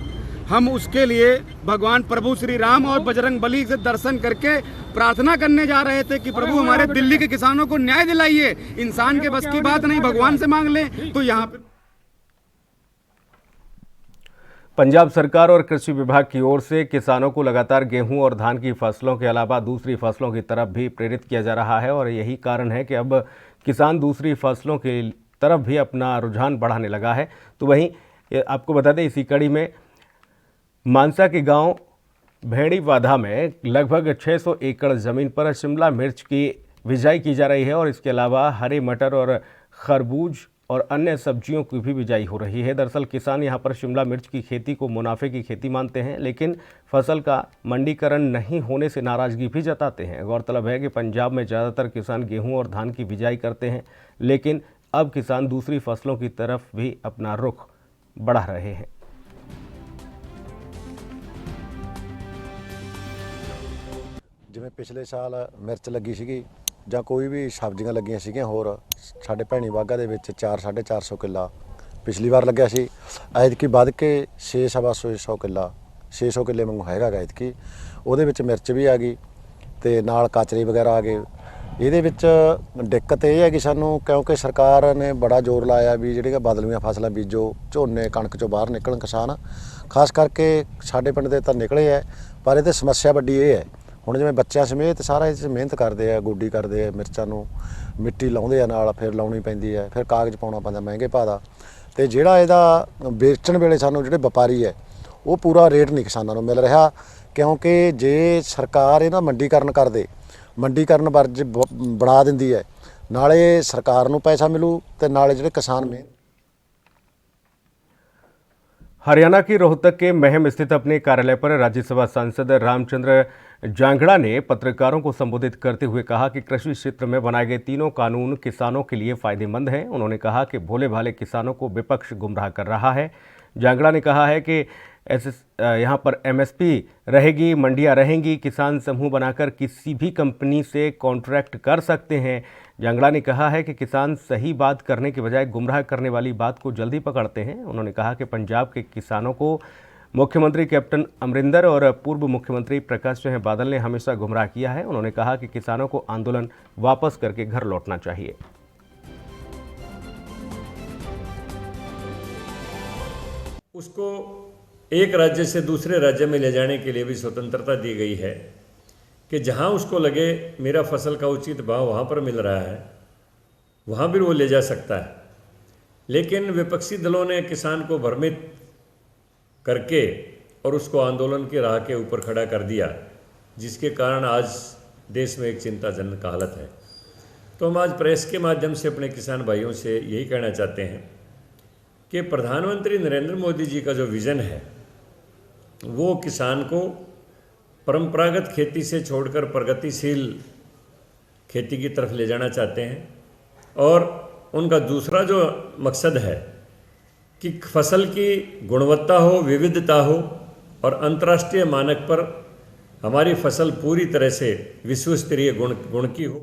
[SPEAKER 19] हम उसके लिए भगवान प्रभु श्री राम और बजरंग बली से दर्शन करके प्रार्थना करने जा रहे थे कि प्रभु हमारे दिल्ली के किसानों को न्याय दिलाइए। इंसान के बस की बात नहीं, भगवान से मांग लें। तो यहाँ पे
[SPEAKER 1] पंजाब सरकार और कृषि विभाग की ओर से किसानों को लगातार गेहूं और धान की फसलों के अलावा दूसरी फसलों की तरफ भी प्रेरित किया जा रहा है और यही कारण है कि अब किसान दूसरी फसलों की तरफ भी अपना रुझान बढ़ाने लगा है। तो वहीं आपको बता दें इसी कड़ी में मानसा के गांव भेड़ी वाधा में लगभग 600 एकड़ ज़मीन पर शिमला मिर्च की बिजाई की जा रही है और इसके अलावा हरे मटर और खरबूज और अन्य सब्जियों की भी बिजाई हो रही है। दरअसल किसान यहां पर शिमला मिर्च की खेती को मुनाफे की खेती मानते हैं, लेकिन फसल का मंडीकरण नहीं होने से नाराज़गी भी जताते हैं। गौरतलब है कि पंजाब में ज़्यादातर किसान गेहूं और धान की बिजाई करते हैं, लेकिन अब किसान दूसरी फसलों की तरफ भी अपना रुख बढ़ा रहे हैं।
[SPEAKER 7] ਜਿਵੇਂ ਪਿਛਲੇ ਸਾਲ ਮਿਰਚ ਲੱਗੀ ਸੀਗੀ ਜਾਂ ਕੋਈ ਵੀ ਸਬਜ਼ੀਆਂ ਲੱਗੀਆਂ ਸੀਗੀਆਂ, ਹੋਰ ਸਾਡੇ ਭੈਣੀ ਬਾਗਾ ਦੇ ਵਿੱਚ 4-450 ਕਿੱਲਾ ਪਿਛਲੀ ਵਾਰ ਲੱਗਿਆ ਸੀ। ਐਤਕੀ ਵੱਧ ਕੇ 6-650 ਕਿੱਲਾ 600 ਕਿੱਲੇ ਵਾਂਗੂ ਹੈਗਾ ਐਤਕੀ। ਉਹਦੇ ਵਿੱਚ ਮਿਰਚ ਵੀ ਆ ਗਈ ਤੇ ਨਾਲ ਕਾਚਰੀ ਵਗੈਰਾ ਆ ਗਏ। ਇਹਦੇ ਵਿੱਚ ਦਿੱਕਤ ਇਹ ਹੈ ਕਿ ਸਾਨੂੰ, ਕਿਉਂਕਿ ਸਰਕਾਰ ਨੇ ਬੜਾ ਜ਼ੋਰ ਲਾਇਆ ਵੀ ਜਿਹੜੀਆਂ ਬਦਲਵੀਆਂ ਫਸਲਾਂ ਬੀਜੋ, ਝੋਨੇ ਕਣਕ ਚੋਂ ਬਾਹਰ ਨਿਕਲਣ ਕਿਸਾਨ, ਖਾਸ ਕਰਕੇ ਸਾਡੇ ਪਿੰਡ ਦੇ ਤਾਂ ਨਿਕਲੇ ਹੈ, ਪਰ ਇਹਦੇ ਸਮੱਸਿਆ ਵੱਡੀ ਇਹ ਹੈ ਹੁਣ ਜਿਵੇਂ ਬੱਚਿਆਂ ਸਮੇਤ ਸਾਰਾ ਇਹ 'ਚ ਮਿਹਨਤ ਕਰਦੇ ਆ, ਗੋਡੀ ਕਰਦੇ ਆ, ਮਿਰਚਾਂ ਨੂੰ ਮਿੱਟੀ ਲਾਉਂਦੇ ਆ, ਨਾਲ ਫਿਰ ਲਾਉਣੀ ਪੈਂਦੀ ਹੈ, ਫਿਰ ਕਾਗਜ਼ ਪਾਉਣਾ ਪੈਂਦਾ ਮਹਿੰਗੇ ਭਾਅ ਦਾ, ਤੇ ਜਿਹੜਾ ਇਹਦਾ ਵੇਚਣ ਵੇਲੇ ਸਾਨੂੰ ਜਿਹੜੇ ਵਪਾਰੀ ਹੈ ਉਹ ਪੂਰਾ ਰੇਟ ਨਹੀਂ ਕਿਸਾਨਾਂ ਨੂੰ ਮਿਲ ਰਿਹਾ। ਕਿਉਂਕਿ ਜੇ ਸਰਕਾਰ ਇਹਦਾ ਮੰਡੀਕਰਨ ਕਰਦੇ, ਮੰਡੀਕਰਨ ਵਰਜ ਬਣਾ ਦਿੰਦੀ ਹੈ, ਨਾਲੇ ਸਰਕਾਰ ਨੂੰ ਪੈਸਾ ਮਿਲੂ ਤੇ ਨਾਲੇ ਜਿਹੜੇ किसान में।
[SPEAKER 1] हरियाणा की रोहतक के महम स्थित अपने कार्यालय पर राज्यसभा सांसद रामचंद्र जांगड़ा ने पत्रकारों को संबोधित करते हुए कहा कि कृषि क्षेत्र में बनाए गए तीनों कानून किसानों के लिए फायदेमंद हैं। उन्होंने कहा कि भोले भाले किसानों को विपक्ष गुमराह कर रहा है। जांगड़ा ने कहा है कि यहाँ पर MSP रहेगी, मंडियाँ रहेंगी, किसान समूह बनाकर किसी भी कंपनी से कॉन्ट्रैक्ट कर सकते हैं। जांगड़ा ने कहा है कि किसान सही बात करने के बजाय गुमराह करने वाली बात को जल्दी पकड़ते हैं। उन्होंने कहा कि पंजाब के किसानों को मुख्यमंत्री कैप्टन अमरिंदर और पूर्व मुख्यमंत्री प्रकाश सिंह बादल ने हमेशा गुमराह किया है। उन्होंने कहा कि किसानों को आंदोलन वापस करके घर लौटना चाहिए।
[SPEAKER 8] उसको एक राज्य से दूसरे राज्य में ले जाने के लिए भी स्वतंत्रता दी गई है कि जहां उसको लगे मेरा फसल का उचित भाव वहां पर मिल रहा है, वहां भी वो ले जा सकता है। लेकिन विपक्षी दलों ने किसान को भ्रमित करके और उसको आंदोलन की राह के ऊपर खड़ा कर दिया, जिसके कारण आज देश में एक चिंताजनक हालत है। तो हम आज प्रेस के माध्यम से अपने किसान भाइयों से यही कहना चाहते हैं कि प्रधानमंत्री नरेंद्र मोदी जी का जो विज़न है वो किसान को परंपरागत खेती से छोड़कर प्रगतिशील खेती की तरफ ले जाना चाहते हैं। और उनका दूसरा जो मकसद है कि फसल की गुणवत्ता हो, विविधता हो और अंतर्राष्ट्रीय मानक पर हमारी फसल पूरी तरह से विश्व स्तरीय गुण की हो।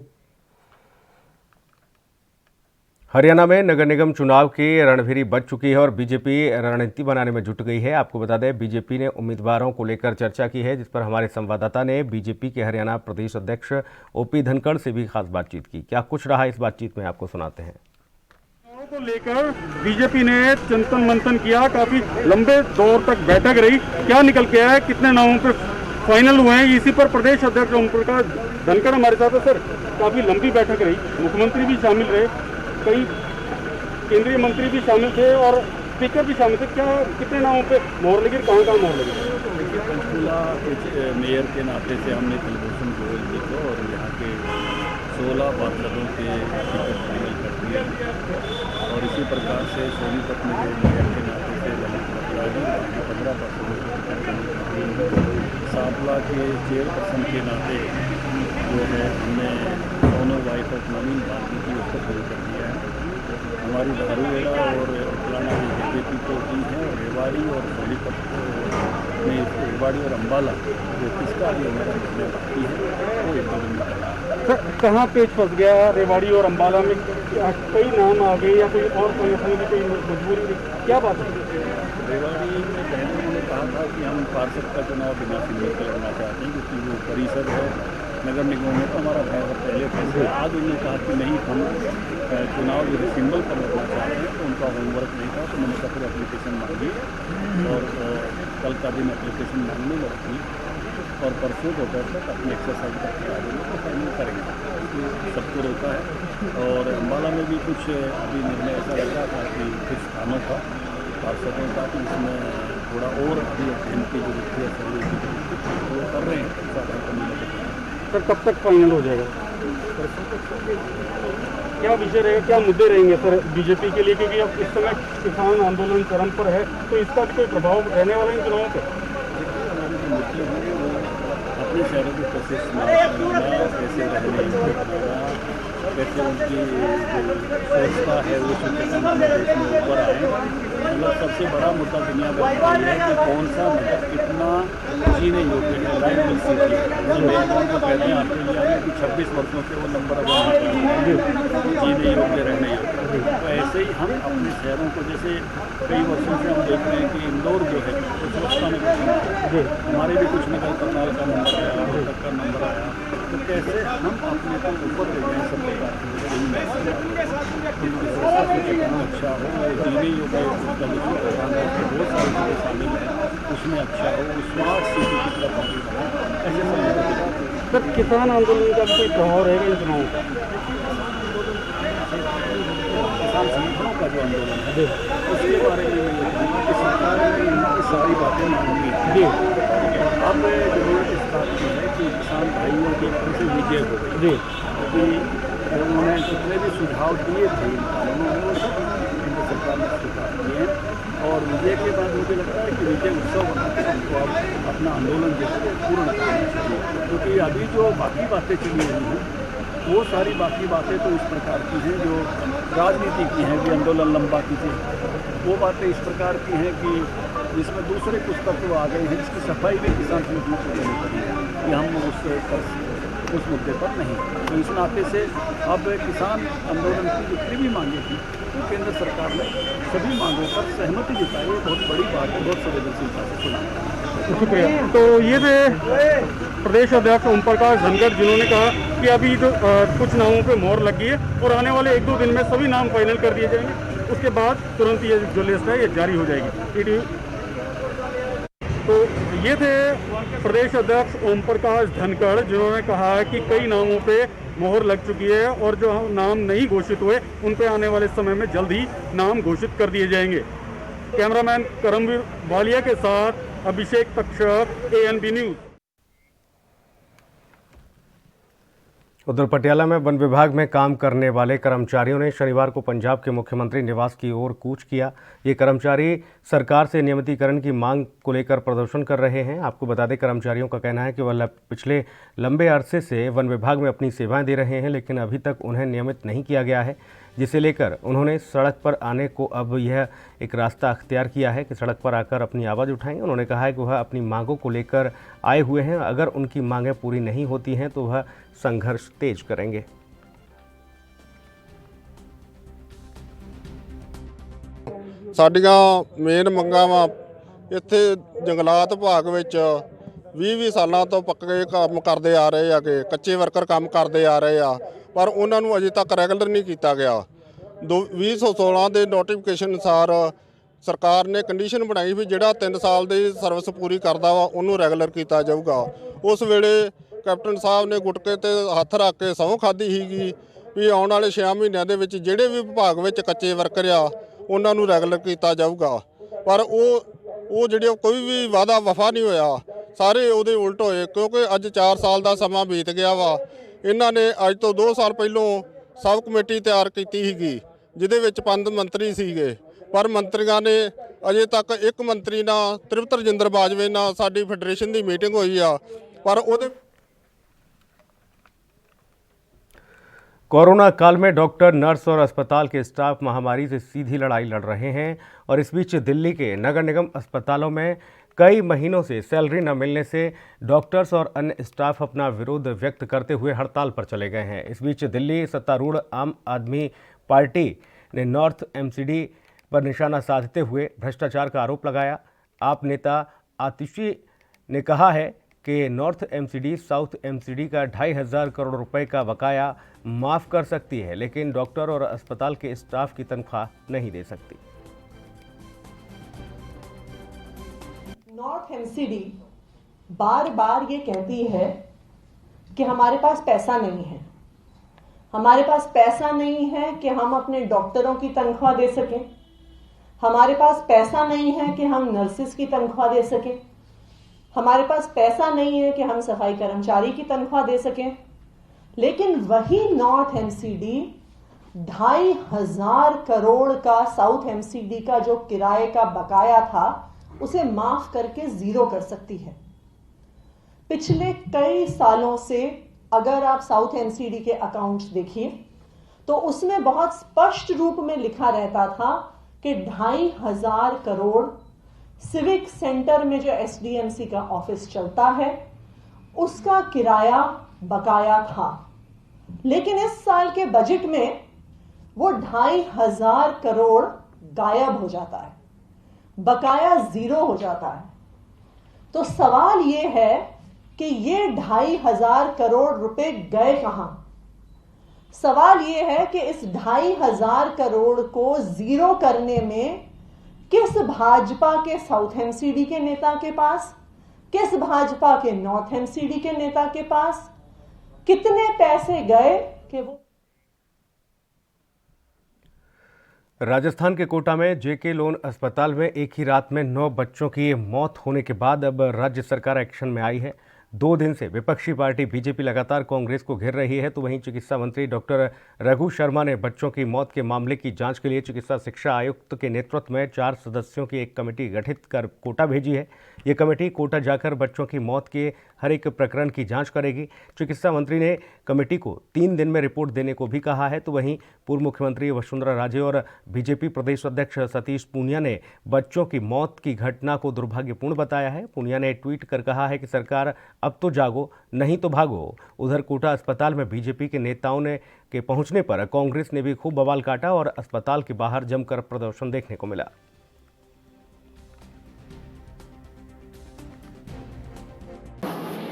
[SPEAKER 1] हरियाणा में नगर निगम चुनाव की रणभेरी बज चुकी है और बीजेपी रणनीति बनाने में जुट गई है। आपको बता दें बीजेपी ने उम्मीदवारों को लेकर चर्चा की है, जिस पर हमारे संवाददाता ने बीजेपी के हरियाणा प्रदेश अध्यक्ष OP धनखड़ से भी खास बातचीत की। क्या कुछ रहा इस बातचीत में आपको सुनाते हैं।
[SPEAKER 6] को लेकर बीजेपी ने चिंतन मंथन किया, काफी लंबे दौर तक बैठक रही। क्या निकल के आया, कितने नामों पे फाइनल हुए हैं, इसी पर प्रदेश अध्यक्ष ओम प्रकाश धनखड़ हमारे साथ है। सर, काफी लंबी बैठक रही, मुख्यमंत्री भी शामिल रहे, कई केंद्रीय मंत्री भी शामिल थे और स्पीकर भी शामिल थे। क्या कितने नामों पे मोहर लगी, कहाँ कहाँ मोहर लगी?
[SPEAKER 16] देखिए, पंचकूला मेयर के नाते से हमने कुलभूषण गोयल जी को और यहाँ के 16 पार्षदों के टिकट फाइनल कर दिए और इसी प्रकार से सोनीपत में जो मेयर के नाते से ललित बत्राजी 15 पार्षदों के टिकट फाइनल कर दिए। सांपला के चेयरपर्सन के नाते जो है हमने दोनों वाइफ ऑफ नवीन भारती की उसको शुरू कर दिया है। हमारी धारूहेड़ा और उत्तराखंड की बीजेपी को की है और रेवाड़ी और सोनीपत में रेवाड़ी और अम्बाला जो किसका भी हमारा जिसमें बाकी है वो एक दिन में
[SPEAKER 6] कहाँ पेच फंस गया रेवाड़ी और अम्बाला में? कई नाम आ गए या कोई और कोई मजबूरी, क्या बात है?
[SPEAKER 16] रेवाड़ी में पहले उन्होंने कहा था कि हम पार्षद का चुनाव बिना सिंबल के लड़ना चाहते हैं, क्योंकि वो परिषद है नगर निगम में, तो हमारा पहले फैसला। आज उन्होंने कहा कि नहीं, हम चुनाव जो है सिंबल पर लड़ना चाहते हैं, तो उनका होमवर्क नहीं था। तो मैंने कहा फिर एप्लीकेशन मांगी और कल का दिन एप्लीकेशन मांगने में रखी और परसों दोपहर तक अपनी एक्सरसाइज का करा देंगे तो फाइनल करेंगे। सबको रोका है। और अम्बाला में भी कुछ अभी निर्णय ऐसा लग रहा था कि कुछ स्थानों का पार्षदों का कि इसमें थोड़ा और अभी अध्ययन की जरूरत है, सर्वे की जरूरत है, वो कर रहे हैं।
[SPEAKER 6] सर कब तक फाइनल हो जाएगा? क्या विषय रहेगा, क्या मुद्दे रहेंगे सर बीजेपी के लिए, क्योंकि अब इस समय किसान आंदोलन चरम पर है, तो इसका भी कोई प्रभाव रहने वाला इन चुनावों पर?
[SPEAKER 16] अपने शहरों को कैसे कैसे रहने कैसे उनकी स्वच्छता है वो स्वच्छता देश में ऊपर आए। मतलब सबसे बड़ा मुद्दा दुनिया का है कि कौन सा नगर कितना जीने योग्य है, लाइव सिटी। तो कहते हैं ऑस्ट्रेलिया में कि 26 वर्षों से वो नंबर जीने योग्य रहने योग्य। तो ऐसे ही हम अपने शहरों को, जैसे कई वर्षों से हम देख रहे हैं कि इंदौर जो है वो स्वच्छता में हमारे भी कुछ नगर करनाल का नंबर आया, तक का नंबर आया। तो कैसे हम अपने को ऊपर ले जाएँ सब प्रकार अच्छा हो, जीने योग्य उसका बहुत सारी चीज़ें शामिल हैं, उसमें अच्छा हो, स्मार्ट सिटी की तरफ आगे बढ़े। ऐसे
[SPEAKER 6] सर किसान आंदोलन का कोई प्रभाव रहेगा इन चुनावों का?
[SPEAKER 16] किसान संगठनों का जो आंदोलन है उसके बारे में मैं ये कहूँगा कि सरकार ने इनकी सारी बातें मांगी जी। अब जरूरत इस बात की है कि किसान भाइयों की तरफ से विजय हो गई जी, क्योंकि उन्होंने जितने भी सुझाव दिए थे उन्होंने केंद्र सरकार ने स्वीकार किए हैं। और विजय के बाद मुझे लगता है कि विजय उत्सव बनाकर हमको अब अपना आंदोलन जो है पूर्ण करना चाहिए, क्योंकि अभी जो बाकी बातें चली रही हैं वो सारी बाकी बातें तो इस प्रकार की हैं जो राजनीति की हैं कि आंदोलन लंबा कीजिए। वो बातें इस प्रकार की हैं कि जिसमें दूसरे कुछ तत्व आ गए हैं, जिसकी सफाई भी किसान संगठनों को देनी पड़ी है कि हम उस मुद्दे पर नहीं। तो इस नाते से अब किसान आंदोलन की जितनी भी मांगे थी तो केंद्र सरकार ने सभी मांगों पर सहमति जताई। ये बहुत बड़ी बात है, बहुत संवेदनशीलता से सुना।
[SPEAKER 6] शुक्रिया। तो ये थे प्रदेश अध्यक्ष ओम प्रकाश धनखड़, जिन्होंने कहा कि अभी जो कुछ नामों पे मोहर लगी है और आने वाले 1-2 दिन में सभी नाम फाइनल कर दिए जाएंगे। उसके बाद तुरंत ये जो लिस्ट है ये जारी हो जाएगी। तो ये थे प्रदेश अध्यक्ष ओम प्रकाश धनखड़, जिन्होंने कहा है कि कई नामों पे मोहर लग चुकी है और जो नाम नहीं घोषित हुए उन पे आने वाले समय में जल्द ही नाम घोषित कर दिए जाएंगे। कैमरामैन करमवीर वालिया के साथ अभिषेक तक्षक, ANB न्यूज़।
[SPEAKER 1] उधर पटियाला में वन विभाग में काम करने वाले कर्मचारियों ने शनिवार को पंजाब के मुख्यमंत्री निवास की ओर कूच किया। ये कर्मचारी सरकार से नियमितीकरण की मांग को लेकर प्रदर्शन कर रहे हैं। आपको बता दें, कर्मचारियों का कहना है कि वह पिछले लंबे अरसे से वन विभाग में अपनी सेवाएं दे रहे हैं, लेकिन अभी तक उन्हें नियमित नहीं किया गया है, जिसे लेकर उन्होंने सड़क पर आने को अब यह एक रास्ता अख्तियार किया है कि सड़क पर आकर अपनी आवाज़ उठाएंगे। उन्होंने कहा है कि वह अपनी मांगों को लेकर आए हुए हैं, अगर उनकी मांगें पूरी नहीं होती हैं तो वह संघर्ष तेज करेंगे।
[SPEAKER 9] ਸਾਡੀਆਂ ਮੇਨ ਮੰਗਾਂ ਵਾ ਇੱਥੇ ਜੰਗਲਾਤ ਵਿਭਾਗ ਵਿੱਚ 20 ਸਾਲਾਂ ਤੋਂ ਪੱਕੇ ਕੰਮ ਕਰਦੇ ਆ ਰਹੇ ਆ ਕਿ ਕੱਚੇ ਵਰਕਰ ਕੰਮ ਕਰਦੇ ਆ ਰਹੇ ਆ, ਪਰ ਉਹਨਾਂ ਨੂੰ ਅਜੇ ਤੱਕ ਰੈਗੂਲਰ ਨਹੀਂ ਕੀਤਾ ਗਿਆ। 2016 ਦੇ ਨੋਟੀਫਿਕੇਸ਼ਨ ਅਨੁਸਾਰ ਸਰਕਾਰ ਨੇ ਕੰਡੀਸ਼ਨ ਬਣਾਈ ਵੀ ਜਿਹੜਾ 3 ਸਾਲ ਦੀ ਸਰਵਿਸ ਪੂਰੀ ਕਰਦਾ ਵਾ ਉਹਨੂੰ ਰੈਗੂਲਰ ਕੀਤਾ ਜਾਊਗਾ। ਉਸ ਵੇਲੇ ਕੈਪਟਨ ਸਾਹਿਬ ਨੇ ਗੁਟਕੇ ਤੇ ਹੱਥ ਰੱਖ ਕੇ ਸਹੁੰ ਖਾਧੀ ਸੀਗੀ ਵੀ ਆਉਣ ਵਾਲੇ 6 ਮਹੀਨਿਆਂ ਦੇ ਵਿੱਚ ਜਿਹੜੇ ਵੀ ਵਿਭਾਗ ਵਿੱਚ ਕੱਚੇ ਵਰਕਰ ਆ ਉਹਨਾਂ ਨੂੰ ਰੈਗੂਲਰ ਕੀਤਾ ਜਾਊਗਾ, ਪਰ ਉਹ ਜਿਹੜੇ ਕੋਈ ਵੀ ਵਾਅਦਾ ਵਫਾ ਨਹੀਂ ਹੋਇਆ, ਸਾਰੇ ਉਹਦੇ ਉਲਟ ਹੋਏ। ਕਿਉਂਕਿ ਅੱਜ 4 ਸਾਲ ਦਾ ਸਮਾਂ ਬੀਤ ਗਿਆ ਵਾ। ਇਹਨਾਂ ਨੇ ਅੱਜ ਤੋਂ 2 ਸਾਲ ਪਹਿਲੋਂ ਸਬ ਕਮੇਟੀ ਤਿਆਰ ਕੀਤੀ ਸੀਗੀ ਜਿਹਦੇ ਵਿੱਚ 5 ਮੰਤਰੀ ਸੀਗੇ, ਪਰ ਮੰਤਰੀਆਂ ਨੇ ਅਜੇ ਤੱਕ ਇੱਕ ਮੰਤਰੀ ਨਾਲ ਤ੍ਰਿਪਤ ਰਜਿੰਦਰ ਬਾਜਵੇ ਨਾਲ ਸਾਡੀ ਫੈਡਰੇਸ਼ਨ ਦੀ ਮੀਟਿੰਗ ਹੋਈ ਆ, ਪਰ ਉਹਦੇ
[SPEAKER 1] कोरोना काल में डॉक्टर, नर्स और अस्पताल के स्टाफ महामारी से सीधी लड़ाई लड़ रहे हैं और इस बीच दिल्ली के नगर निगम अस्पतालों में कई महीनों से सैलरी न मिलने से डॉक्टर्स और अन्य स्टाफ अपना विरोध व्यक्त करते हुए हड़ताल पर चले गए हैं। इस बीच दिल्ली सत्तारूढ़ आम आदमी पार्टी ने नॉर्थ MCD पर निशाना साधते हुए भ्रष्टाचार का आरोप लगाया। आप नेता आतिशी ने कहा है कि नॉर्थ MCD साउथ MCD का 2500 करोड़ रुपए का बकाया माफ़ कर सकती है, लेकिन डॉक्टर और अस्पताल के स्टाफ की तनख्वाह नहीं दे सकती।
[SPEAKER 10] नॉर्थ MCD बार बार ये कहती है कि हमारे पास पैसा नहीं है, हमारे पास पैसा नहीं है कि हम अपने डॉक्टरों की तनख्वाह दे सकें, हमारे पास पैसा नहीं है कि हम नर्सिस की तनख्वाह दे सकें, हमारे पास पैसा नहीं है कि हम सफाई कर्मचारी की तनख्वाह दे सकें, लेकिन वही नॉर्थ एमसीडी 2,500 करोड़ का साउथ एमसीडी का जो किराए का बकाया था उसे माफ करके जीरो कर सकती है। पिछले कई सालों से अगर आप साउथ एमसीडी के अकाउंट्स देखिए तो उसमें बहुत स्पष्ट रूप में लिखा रहता था कि 2,500 करोड़ सिविक सेंटर में जो एसडीएमसी का ऑफिस चलता है उसका किराया बकाया था। लेकिन इस साल के बजट में वो 2,500 करोड़ गायब हो जाता है, बकाया जीरो हो जाता है। तो सवाल ये है कि ये 2,500 करोड़ रुपए गए कहां? सवाल ये है कि इस 2,500 करोड़ को जीरो करने में किस भाजपा के साउथ एमसीडी के नेता के पास, किस भाजपा के नॉर्थ एमसीडी के नेता के पास कितने पैसे गए कि वो।
[SPEAKER 1] राजस्थान के कोटा में जेके लोन अस्पताल में एक ही रात में 9 बच्चों की मौत होने के बाद अब राज्य सरकार एक्शन में आई है। 2 दिन से विपक्षी पार्टी बीजेपी लगातार कांग्रेस को घेर रही है, तो वहीं चिकित्सा मंत्री डॉक्टर रघु शर्मा ने बच्चों की मौत के मामले की जांच के लिए चिकित्सा शिक्षा आयुक्त के नेतृत्व में 4 सदस्यों की एक कमेटी गठित कर कोटा भेजी है। ये कमेटी कोटा जाकर बच्चों की मौत के हर एक प्रकरण की जांच करेगी। चिकित्सा मंत्री ने कमेटी को 3 दिन में रिपोर्ट देने को भी कहा है। तो वहीं पूर्व मुख्यमंत्री वसुंधरा राजे और बीजेपी प्रदेश अध्यक्ष सतीश पूनिया ने बच्चों की मौत की घटना को दुर्भाग्यपूर्ण बताया है। पूनिया ने ट्वीट कर कहा है कि सरकार अब तो जागो नहीं तो भागो। उधर कोटा अस्पताल में बीजेपी के नेताओं के पहुंचने पर कांग्रेस ने भी खूब बवाल काटा और अस्पताल के बाहर जमकर प्रदर्शन देखने को मिला।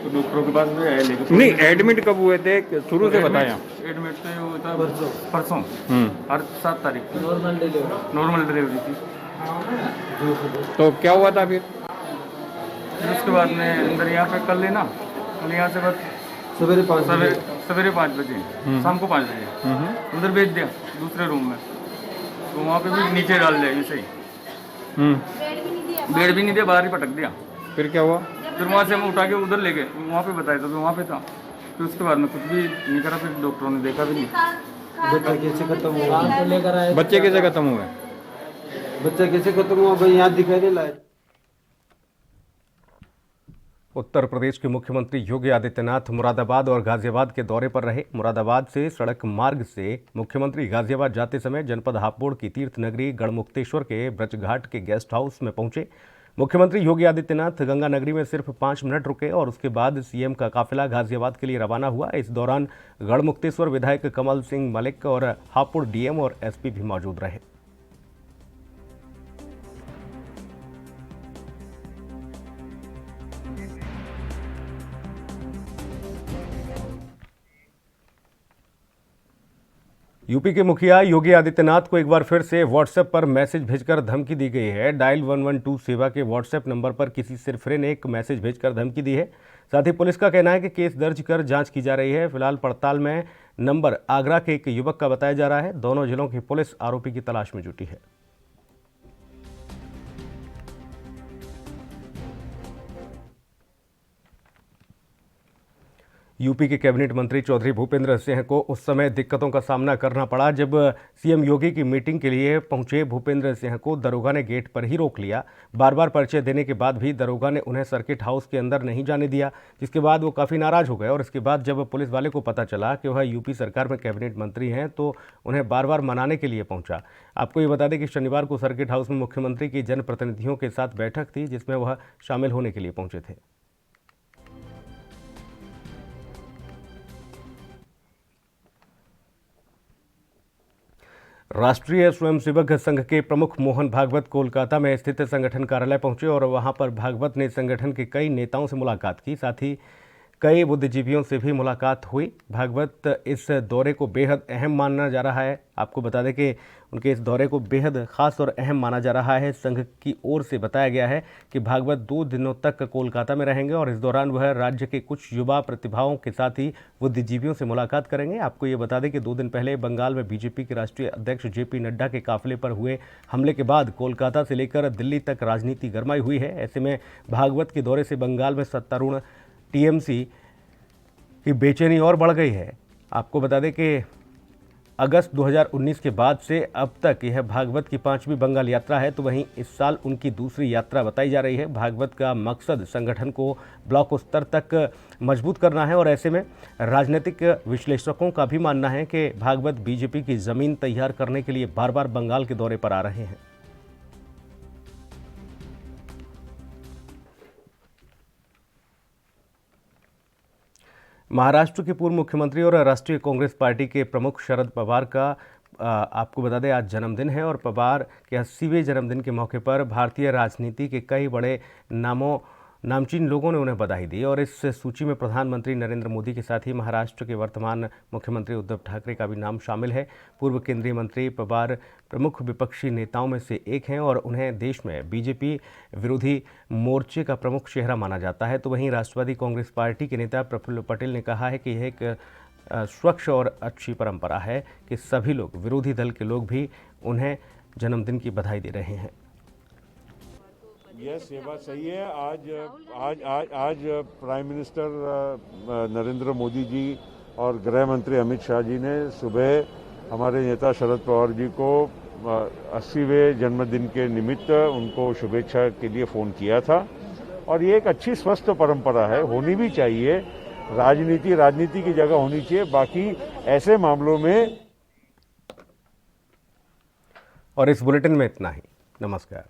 [SPEAKER 16] तो डॉक्टरों के पास भी आए, लेकिन नहीं एडमिट कब हुए थे शुरू से बताया। एडमिट तो हुआ था परसों हर 7 तारीख नॉर्मल डिलीवरी थी। तो क्या हुआ था फिर उसके बाद में अंदर यहाँ पे कर लेना और यहाँ से बस सवेरे 5 बजे शाम को 5 बजे अंदर भेज दिया दूसरे रूम में। तो वहाँ पे भी नीचे डाल दिया ऐसे ही, बेड भी नहीं दिया, बाहर ही पटक दिया। फिर क्या हुआ? फिर वहाँ से हम उठा के उधर ले गए, वहाँ पे बताया था, तो वहाँ पे था। फिर उसके बाद में कुछ भी नहीं करा, फिर डॉक्टरों ने देखा भी नहीं।
[SPEAKER 11] बच्चा कैसे खत्म हुआ?
[SPEAKER 16] बच्चे कैसे खत्म हुए?
[SPEAKER 11] बच्चा कैसे खत्म हुआ भाई, यहाँ दिखाई नहीं लाए।
[SPEAKER 1] उत्तर प्रदेश के मुख्यमंत्री योगी आदित्यनाथ मुरादाबाद और गाजियाबाद के दौरे पर रहे। मुरादाबाद से सड़क मार्ग से मुख्यमंत्री गाजियाबाद जाते समय जनपद हापुड़ की तीर्थ नगरी गढ़मुक्तेश्वर के ब्रजघाट के गेस्ट हाउस में पहुंचे। मुख्यमंत्री योगी आदित्यनाथ गंगा नगरी में सिर्फ 5 मिनट रुके और उसके बाद सीएम का काफिला गाजियाबाद के लिए रवाना हुआ। इस दौरान गढ़मुक्तेश्वर विधायक कमल सिंह मलिक और हापुड़ डीएम और एसपी भी मौजूद रहे। यूपी के मुखिया योगी आदित्यनाथ को एक बार फिर से व्हाट्सएप पर मैसेज भेजकर धमकी दी गई है। डायल 112 सेवा के व्हाट्सएप नंबर पर किसी सिरफिरे ने एक मैसेज भेजकर धमकी दी है। साथ ही पुलिस का कहना है कि केस दर्ज कर जांच की जा रही है। फिलहाल पड़ताल में नंबर आगरा के एक युवक का बताया जा रहा है। दोनों जिलों की पुलिस आरोपी की तलाश में जुटी है। यूपी के कैबिनेट मंत्री चौधरी भूपेंद्र सिंह को उस समय दिक्कतों का सामना करना पड़ा जब सीएम योगी की मीटिंग के लिए पहुंचे भूपेंद्र सिंह को दरोगा ने गेट पर ही रोक लिया। बार बार पर्चे देने के बाद भी दरोगा ने उन्हें सर्किट हाउस के अंदर नहीं जाने दिया, जिसके बाद वो काफ़ी नाराज़ हो गए। और इसके बाद जब पुलिस वाले को पता चला कि वह यूपी सरकार में कैबिनेट मंत्री हैं तो उन्हें बार बार मनाने के लिए पहुंचा। आपको ये बता दें कि शनिवार को सर्किट हाउस में मुख्यमंत्री की जनप्रतिनिधियों के साथ बैठक थी, जिसमें वह शामिल होने के लिए पहुंचे थे। राष्ट्रीय स्वयंसेवक संघ के प्रमुख मोहन भागवत कोलकाता में स्थित संगठन कार्यालय पहुंचे और वहां पर भागवत ने संगठन के कई नेताओं से मुलाकात की। साथ ही कई बुद्धिजीवियों से भी मुलाकात हुई। भागवत इस दौरे को बेहद अहम माना जा रहा है। आपको बता दें कि उनके इस दौरे को बेहद खास और अहम माना जा रहा है। संघ की ओर से बताया गया है कि भागवत 2 दिनों तक कोलकाता में रहेंगे और इस दौरान वह राज्य के कुछ युवा प्रतिभाओं के साथ ही बुद्धिजीवियों से मुलाकात करेंगे। आपको ये बता दें कि 2 दिन पहले बंगाल में बीजेपी के राष्ट्रीय अध्यक्ष JP नड्डा के काफिले पर हुए हमले के बाद कोलकाता से लेकर दिल्ली तक राजनीति गरमाई हुई है। ऐसे में भागवत के दौरे से बंगाल में सत्तारूढ़ TMC की बेचैनी और बढ़ गई है। आपको बता दें कि अगस्त 2019 के बाद से अब तक यह भागवत की 5वीं बंगाल यात्रा है, तो वहीं इस साल उनकी दूसरी यात्रा बताई जा रही है। भागवत का मकसद संगठन को ब्लॉक स्तर तक मजबूत करना है और ऐसे में राजनीतिक विश्लेषकों का भी मानना है कि भागवत बीजेपी की ज़मीन तैयार करने के लिए बार बार बंगाल के दौरे पर आ रहे हैं। महाराष्ट्र के पूर्व मुख्यमंत्री और राष्ट्रीय कांग्रेस पार्टी के प्रमुख शरद पवार का आपको बता दें आज जन्मदिन है और पवार के 80वें जन्मदिन के मौके पर भारतीय राजनीति के कई बड़े नामचीन लोगों ने उन्हें बधाई दी और इस सूची में प्रधानमंत्री नरेंद्र मोदी के साथ ही महाराष्ट्र के वर्तमान मुख्यमंत्री उद्धव ठाकरे का भी नाम शामिल है। पूर्व केंद्रीय मंत्री पवार प्रमुख विपक्षी नेताओं में से एक हैं और उन्हें देश में बीजेपी विरोधी मोर्चे का प्रमुख चेहरा माना जाता है। तो वहीं राष्ट्रवादी कांग्रेस पार्टी के नेता प्रफुल्ल पटेल ने कहा है कि यह एक स्वच्छ और अच्छी परंपरा है कि सभी लोग, विरोधी दल के लोग भी उन्हें जन्मदिन की बधाई दे रहे हैं।
[SPEAKER 13] यस, ये बात सही है। आज प्राइम मिनिस्टर नरेंद्र मोदी जी और गृह मंत्री अमित शाह जी ने सुबह हमारे नेता शरद पवार जी को 80वें जन्मदिन के निमित्त उनको शुभेच्छा के लिए फ़ोन किया था और ये एक अच्छी स्वस्थ परंपरा है, होनी भी चाहिए। राजनीति की जगह होनी चाहिए। बाकी ऐसे मामलों में
[SPEAKER 1] और इस बुलेटिन में इतना ही। नमस्कार।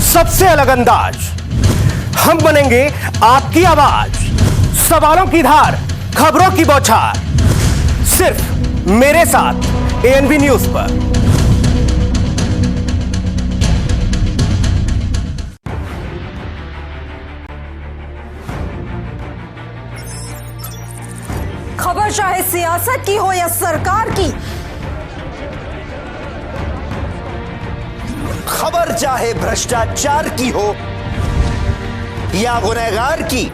[SPEAKER 2] सबसे अलग अंदाज, हम बनेंगे आपकी आवाज। सवालों की धार, खबरों की बौछार, सिर्फ मेरे साथ ANB न्यूज पर।
[SPEAKER 3] खबर चाहे सियासत की हो या सरकार की,
[SPEAKER 2] खबर चाहे भ्रष्टाचार की हो या गुनहगार की,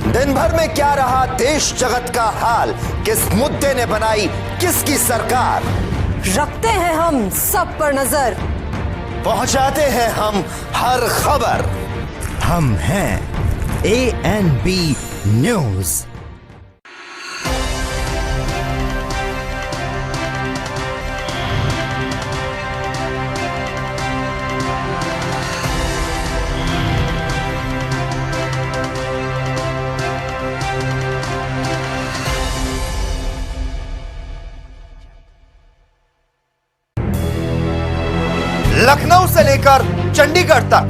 [SPEAKER 2] दिन भर में क्या रहा देश जगत का हाल, किस मुद्दे ने बनाई किसकी सरकार,
[SPEAKER 3] रखते हैं हम सब पर नजर,
[SPEAKER 2] पहुंचाते हैं हम हर खबर। हम हैं ANB न्यूज। लखनऊ से लेकर चंडीगढ़ तक,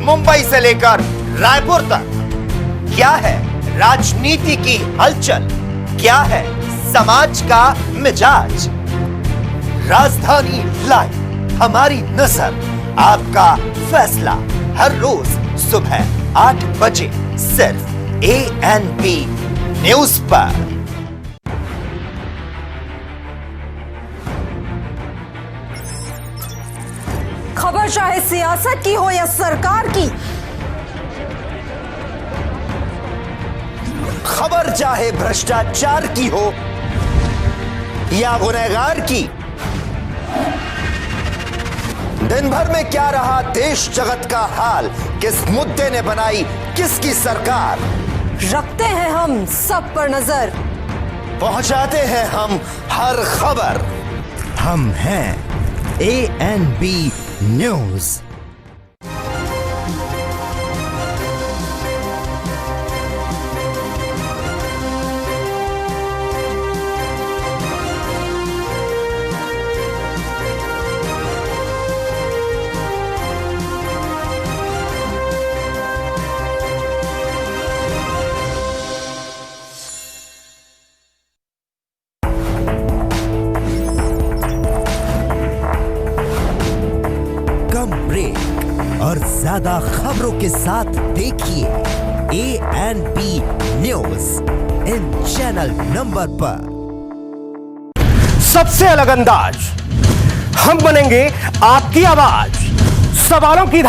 [SPEAKER 2] मुंबई से लेकर रायपुर तक, क्या है राजनीति की हलचल, क्या है समाज का मिजाज। राजधानी लाइव, हमारी नजर, आपका फैसला, हर रोज सुबह 8 बजे सिर्फ ANB न्यूज पर।
[SPEAKER 3] खबर चाहे सियासत की हो या सरकार की,
[SPEAKER 2] खबर चाहे भ्रष्टाचार की हो या गुनहगार की, दिन भर में क्या रहा देश जगत का हाल, किस मुद्दे ने बनाई किसकी सरकार,
[SPEAKER 3] रखते हैं हम सब पर नजर,
[SPEAKER 2] पहुंचाते हैं हम हर खबर। हम हैं ANB न्यूज। और ज्यादा खबरों के साथ देखिए ANB news in channel number पर।
[SPEAKER 1] सबसे अलग अंदाज, हम बनेंगे आपकी आवाज, सवालों की